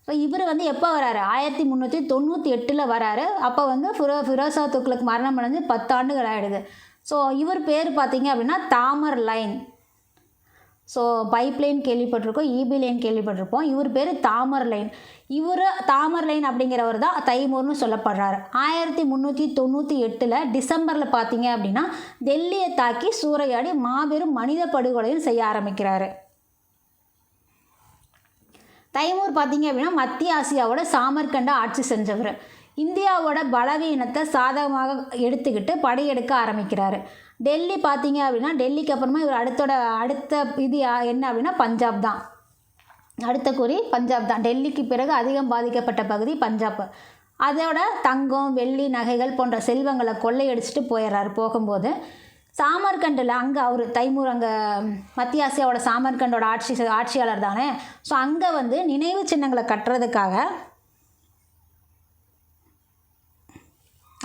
S1: ஸோ இவர் வந்து எப்போ வராரு, 1398 வராரு. அப்போ வந்து ஃபிரோசா துக்ளக் மரணம் அடைஞ்சு 10 ஆண்டுகள் ஆகிடுது. ஸோ இவர் பேர் பார்த்தீங்க அப்படின்னா தாமர் லைன். ஸோ பைப் லைன் கேள்விப்பட்டிருக்கோம், ஈபி லைன் கேள்விப்பட்டிருப்போம். இவர் பேர் தாமர் லைன். இவர் தாமர் லைன் அப்படிங்கிறவர் தான் தைமூர்னு சொல்லப்படுறாரு. 1398 டிசம்பரில் பார்த்தீங்க அப்படின்னா டெல்லியை தாக்கி சூறையாடி மாபெரும் மனித படுகொலையும் செய்ய ஆரம்பிக்கிறாரு. தைமூர் பார்த்தீங்க அப்படின்னா மத்திய ஆசியாவோட சாமர்கண்டை ஆட்சி செஞ்சவர். இந்தியாவோட பலவீனத்தை சாதகமாக எடுத்துக்கிட்டு படையெடுக்க ஆரம்பிக்கிறாரு. டெல்லி பார்த்தீங்க அப்படின்னா டெல்லிக்கு அப்புறமா இவர் அடுத்த இது என்ன அப்படின்னா பஞ்சாப் தான். அடுத்த குறி பஞ்சாப் தான். டெல்லிக்கு பிறகு அதிகம் பாதிக்கப்பட்ட பகுதி பஞ்சாப். அதோட தங்கம், வெள்ளி, நகைகள் போன்ற செல்வங்களை கொள்ளையடிச்சிட்டு போயிடுறாரு. போகும்போது சாமர்கண்டில் அங்கே அவர் தைமூர் அங்கே மத்திய ஆசியாவோட சாமர்கண்டோட ஆட்சியாளர் தானே. ஸோ அங்கே வந்து நினைவு சின்னங்களை கட்டுறதுக்காக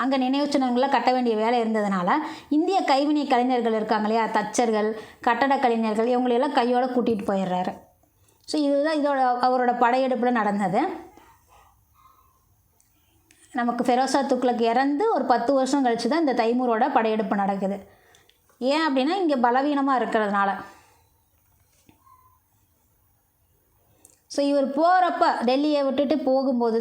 S1: அங்கே நினைவு சின்னங்களை கட்ட வேண்டிய வேலை இருந்ததுனால இந்திய கைவினை கலைஞர்கள் இருக்காங்க இல்லையா, தச்சர்கள், கட்டட கலைஞர்கள், இவங்களையெல்லாம் கையோடு கூட்டிகிட்டு போயிடுறாரு. ஸோ இதுதான் அவரோட படையெடுப்பில் நடந்தது. நமக்கு ஃபிரோசா துக்ளக் இறந்து ஒரு 10 வருஷம் கழித்து தான் இந்த தைமூரோட படையெடுப்பு நடக்குது. ஏன் அப்படின்னா இங்கே பலவீனமாக இருக்கிறதுனால. ஸோ இவர் போகிறப்ப டெல்லியை விட்டுட்டு போகும்போது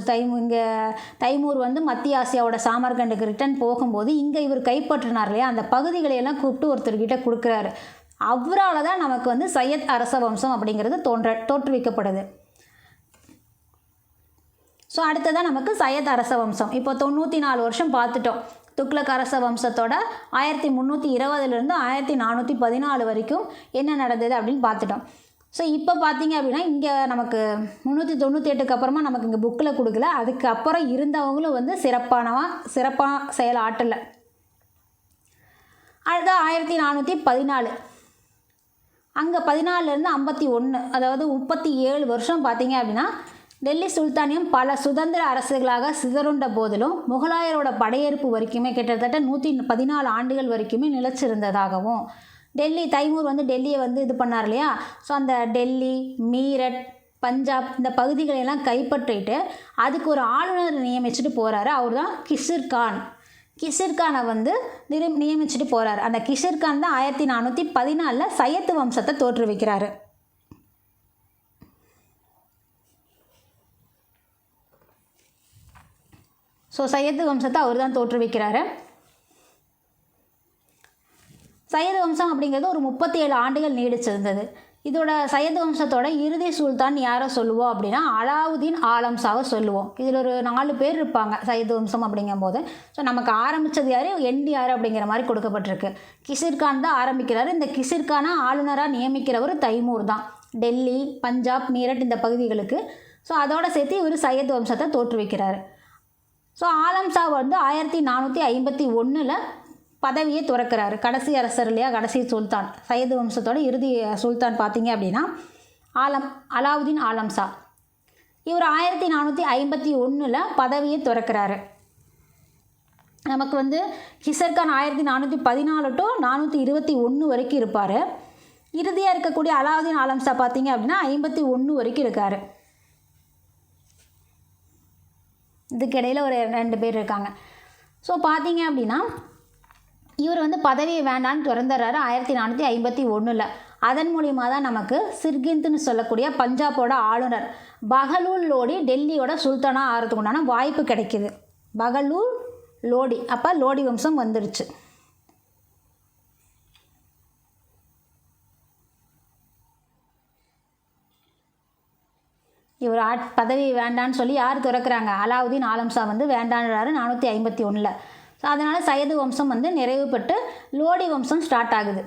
S1: தைமூர் வந்து மத்திய ஆசியாவோட சாமர்கண்டுக்கு ரிட்டர்ன் போகும்போது இங்கே இவர் கைப்பற்றினார் இல்லையா, அந்த பகுதிகளையெல்லாம் கூப்பிட்டு ஒருத்தர்கிட்ட கொடுக்குறாரு. அவரால் தான் நமக்கு வந்து சையத் அரச வம்சம் அப்படிங்கிறது தோற்றுவிக்கப்படுது. ஸோ அடுத்ததான் நமக்கு சையத் அரச வம்சம். இப்போ 94 வருஷம் பார்த்துட்டோம். துக்ளக் அரச வம்சத்தோட 1320 1414 வரைக்கும் என்ன நடந்தது அப்படின்னு பார்த்துட்டோம். ஸோ இப்போ பார்த்தீங்க அப்படின்னா இங்கே நமக்கு 398 அப்புறமா நமக்கு இங்கே புக்கில் கொடுக்கல. அதுக்கப்புறம் இருந்தவங்களும் வந்து சிறப்பாக செயல் ஆட்டலை. அடுத்த 1414 அங்கே 14லேருந்து 51 அதாவது 37 வருஷம் பார்த்தீங்க அப்படின்னா டெல்லி சுல்தானியம் பல சுதந்திர அரசுகளாக சிதறுண்ட போதிலும் முகலாயரோட படையெடுப்பு வரைக்குமே கிட்டத்தட்ட 114 ஆண்டுகள் வரைக்குமே நிலைச்சிருந்ததாகவும், தைமூர் வந்து டெல்லியை வந்து இது பண்ணார் இல்லையா, ஸோ அந்த டெல்லி, மீரட், பஞ்சாப் இந்த பகுதிகளெல்லாம் கைப்பற்றிட்டு அதுக்கு ஒரு ஆளுநர் நியமிச்சுட்டு போகிறாரு. அவர் தான் கிஷிர்கானை வந்து நியமிச்சுட்டு போகிறார். அந்த கிஷிர்கான் தான் 1414 சையத்து வம்சத்தை தோற்றுவிக்கிறாரு. ஸோ சையத்து வம்சத்தை அவர் தான் தோற்றுவிக்கிறாரு. சையது வம்சம் அப்படிங்கிறது ஒரு 37 ஆண்டுகள் நீடிச்சிருந்தது. இதோட சையது வம்சத்தோட இறுதி சுல்தான் யாரை சொல்லுவோம் அப்படின்னா அலாவுதீன் ஆலம் ஷாவை சொல்லுவோம். இதில் ஒரு 4 பேர் இருப்பாங்க சையது வம்சம் அப்படிங்கும்போது. ஸோ நமக்கு ஆரம்பித்தது யார், எண்டு யார் அப்படிங்கிற மாதிரி கொடுக்கப்பட்டிருக்கு. கிசிர்கான் தான் ஆரம்பிக்கிறாரு. இந்த கிசிர்கானை ஆளுநராக நியமிக்கிறவர் தைமூர் தான். டெல்லி, பஞ்சாப், மீரட் இந்த பகுதிகளுக்கு. ஸோ அதோடு சேர்த்து இவர் சையது வம்சத்தை தோற்றுவிக்கிறார். ஸோ ஆலம் ஷா வந்து 1451 பதவியை துறக்கிறாரு. கடைசி அரசர் இல்லையா, கடைசி சுல்தான், சையது வம்சத்தோட இறுதி சுல்தான் பார்த்தீங்க அப்படின்னா அலாவுதீன் ஆலம் ஷா. இவர் 1451 பதவியை துறக்கிறாரு. நமக்கு வந்து கிசர்கான் 1414 to 421 வரைக்கும் இருப்பார். இறுதியாக இருக்கக்கூடிய அலாவுதீன் ஆலம் ஷா பார்த்தீங்க அப்படின்னா 51 வரைக்கும் இருக்கார். இதுக்கிடையில் ஒரு 2 பேர் இருக்காங்க. ஸோ பார்த்தீங்க அப்படின்னா இவர் வந்து பதவியை வேண்டான்னு திறந்துடுறாரு 1451. அதன் மூலிமா தான் நமக்கு சிர்கிந்துன்னு சொல்லக்கூடிய பஞ்சாபோட ஆளுநர் பகலூல் லோடி டெல்லியோட சுல்தானாக ஆகிறதுக்கு உண்டான வாய்ப்பு கிடைக்கிது. பகலூல் லோடி, அப்போ லோடி வம்சம் வந்துருச்சு. இவர் பதவி வேண்டான்னு சொல்லி யார் திறக்கிறாங்க, அலாவுதீன் ஆலம் ஷா வந்து வேண்டான்றாரு 451. ஸோ அதனால் சையது வம்சம் வந்து நிறைவு பெற்று லோடி வம்சம் ஸ்டார்ட் ஆகுது.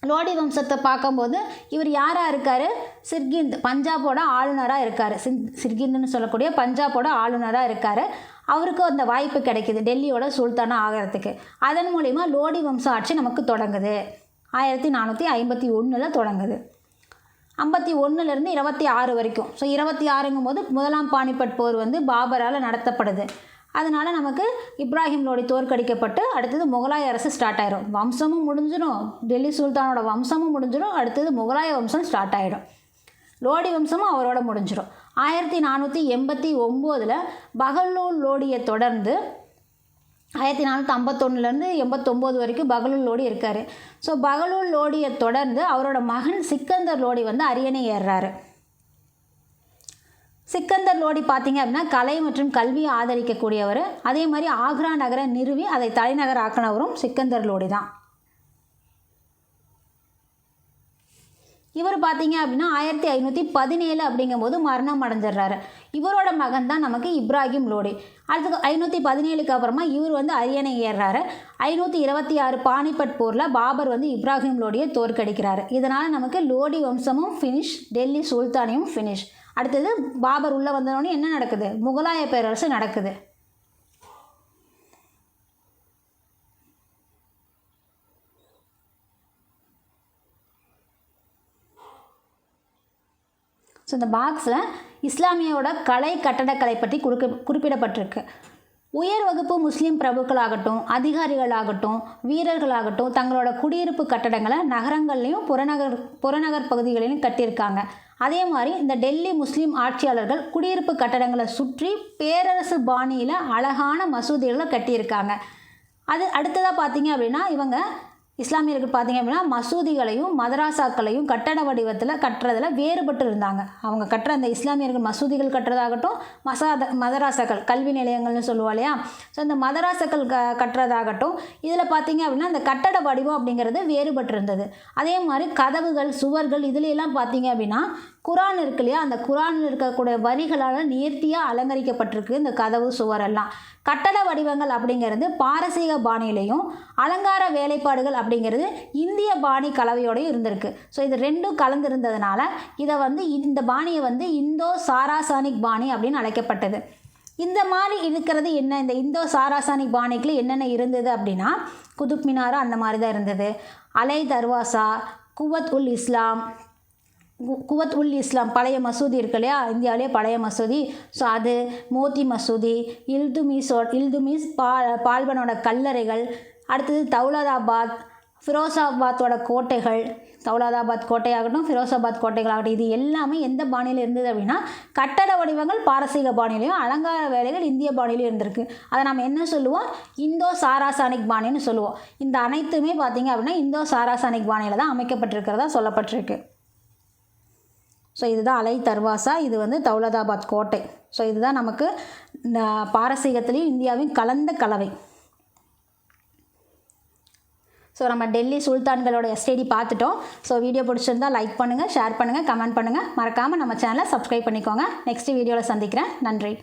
S1: லோடி வம்சத்தை பார்க்கும்போது இவர் யாராக இருக்கார், சிர்கிந்த் பஞ்சாபோட ஆளுநராக இருக்கார். சிர்கிந்துன்னு சொல்லக்கூடிய பஞ்சாபோட ஆளுநராக இருக்கார். அவருக்கு அந்த வாய்ப்பு கிடைக்கிது டெல்லியோட சுல்தானாக ஆகிறதுக்கு. அதன் மூலிமா லோடி வம்ச ஆட்சி நமக்கு தொடங்குது. 1451 தொடங்குது. 51 26 வரைக்கும். ஸோ 26ங்கும் போது முதலாம் பானிபட் போர் வந்து பாபரால் நடத்தப்படுது. அதனால் நமக்கு இப்ராஹிம் லோடி தோற்கடிக்கப்பட்டு அடுத்தது முகலாய அரசு ஸ்டார்ட் ஆயிடும். வம்சமும் முடிஞ்சிடும், டெல்லி சுல்தானோட வம்சமும் முடிஞ்சிடும், அடுத்தது முகலாய வம்சம் ஸ்டார்ட் ஆகிடும். லோடி வம்சமும் அவரோட முடிஞ்சிடும். 1489 பகலூல் லோடியை தொடர்ந்து 1451 89 வரைக்கும் பகலூல் லோடி இருக்கார். ஸோ பகலூல் லோடியை தொடர்ந்து அவரோட மகன் சிக்கந்தர் லோடி வந்து அரியணை ஏறுறாரு. சிக்கந்தர் லோடி பார்த்தீங்க அப்படின்னா கலை மற்றும் கல்வியை ஆதரிக்கக்கூடியவர். அதே மாதிரி ஆக்ரா நகரை நிறுவி அதை தலைநகர் ஆக்கினவரும் சிக்கந்தர் லோடி தான். இவர் பார்த்தீங்க அப்படின்னா 1517 அப்படிங்கும்போது மரணம் அடைஞ்சிடுறாரு. இவரோட மகன் தான் நமக்கு இப்ராஹிம் லோடி. அடுத்து 517க்கு அப்புறமா இவர் வந்து அரியணை ஏறுறாரு. 526 பானிபட் போரில் பாபர் வந்து இப்ராஹிம் லோடியை தோற்கடிக்கிறாரு. இதனால் நமக்கு லோடி வம்சமும் ஃபினிஷ், டெல்லி சுல்தானியும் ஃபினிஷ். அடுத்தது பாபர் உள்ளே வந்தோடனே என்ன நடக்குது, முகலாய பேரரசு நடக்குது. ஸோ இந்த பாக்ஸில் இஸ்லாமியோட கலை கட்டடக்கலை பற்றி குறிப்பிடப்பட்டிருக்கு. உயர் வகுப்பு முஸ்லீம் பிரபுக்களாகட்டும், அதிகாரிகளாகட்டும், வீரர்களாகட்டும் தங்களோட குடியிருப்பு கட்டடங்களை நகரங்கள்லேயும் புறநகர் பகுதிகளிலும் கட்டியிருக்காங்க. அதே மாதிரி இந்த டெல்லி முஸ்லீம் ஆட்சியாளர்கள் குடியிருப்பு கட்டடங்களை சுற்றி பேரரசு பாணியில் அழகான மசூதிகளை கட்டியிருக்காங்க. அது அடுத்ததாக பார்த்தீங்க அப்படின்னா இவங்க இஸ்லாமியர்கள் பார்த்தீங்க அப்படின்னா மசூதிகளையும் மதராசாக்களையும் கட்டட வடிவத்தில் கட்டுறதில் வேறுபட்டு இருந்தாங்க. அவங்க கட்டுற அந்த இஸ்லாமியர்கள் மசூதிகள் கட்டுறதாகட்டும், மதராசாக்கள் கல்வி நிலையங்கள்னு சொல்லுவோம் இல்லையா, ஸோ அந்த மதராசாக்கள் கட்டுறதாகட்டும், இதில் பார்த்தீங்க அப்படின்னா அந்த கட்டட வடிவம் அப்படிங்கிறது வேறுபட்டு இருந்தது. அதே மாதிரி கதவுகள், சுவர்கள் இதுலையெல்லாம் பார்த்தீங்க அப்படின்னா குரான் இருக்கு இல்லையா, அந்த குரானில் இருக்கக்கூடிய வரிகளால் நேர்த்தியாக அலங்கரிக்கப்பட்டிருக்கு இந்த கதவு சுவரெல்லாம். கட்டட வடிவங்கள் அப்படிங்கிறது பாரசீக பாணியிலையும், அலங்கார வேலைப்பாடுகள் அப்படிங்கிறது இந்திய பாணி கலவையோடையும் இருந்திருக்கு. ஸோ இது ரெண்டும் கலந்துருந்ததுனால இதை வந்து இந்த பாணியை வந்து இந்தோ சாராசானிக் பாணி அப்படின்னு அழைக்கப்பட்டது. இந்த மாதிரி இருக்கிறது என்ன, இந்த இந்தோ சாராசானிக் பாணிக்குள்ள என்னென்ன இருந்தது அப்படின்னா குதுப் மினாரா அந்த மாதிரி தான் இருந்தது. அலை தர்வாசா, குவத் உல் இஸ்லாம் பழைய மசூதி இருக்கு இல்லையா, இந்தியாவிலே பழைய மசூதி. ஸோ அது மோத்தி மசூதி, இல்துமிஸ் பால்பனோட கல்லறைகள், அடுத்தது தௌலதாபாத், ஃபிரோசாபாத்தோட கோட்டைகள், தௌலதாபாத் கோட்டையாகட்டும், ஃபிரோசாபாத் கோட்டைகளாகட்டும், இது எல்லாமே எந்த பாணியில் இருந்தது அப்படின்னா கட்டட வடிவங்கள் பாரசீக பாணியிலையும், அலங்கார வேலைகள் இந்திய பாணியிலையும் இருந்திருக்கு. அதை நம்ம என்ன சொல்லுவோம், இந்தோ சாராசானிக் பாணின்னு சொல்லுவோம். இந்த அனைத்துமே பார்த்திங்க அப்படின்னா இந்தோ சாராசானிக் பாணியில் தான் அமைக்கப்பட்டிருக்கிறதா சொல்லப்பட்டிருக்கு. ஸோ இதுதான் அலை தர்வாசா, இது வந்து தௌலதாபாத் கோட்டை. ஸோ இதுதான் நமக்கு பாரசீகத்திலையும் இந்தியாவையும் கலந்த கலவை. ஸோ நம்ம டெல்லி சுல்தான்களோட எஸ்டிடி பார்த்துட்டோம். ஸோ வீடியோ பிடிச்சிருந்தால் லைக் பண்ணுங்கள், ஷேர் பண்ணுங்கள், கமெண்ட் பண்ணுங்கள். மறக்காமல் நம்ம சேனலை சப்ஸ்கிரைப் பண்ணிக்கோங்க. நெக்ஸ்ட் வீடியோவில் சந்திக்கிறேன். நன்றி.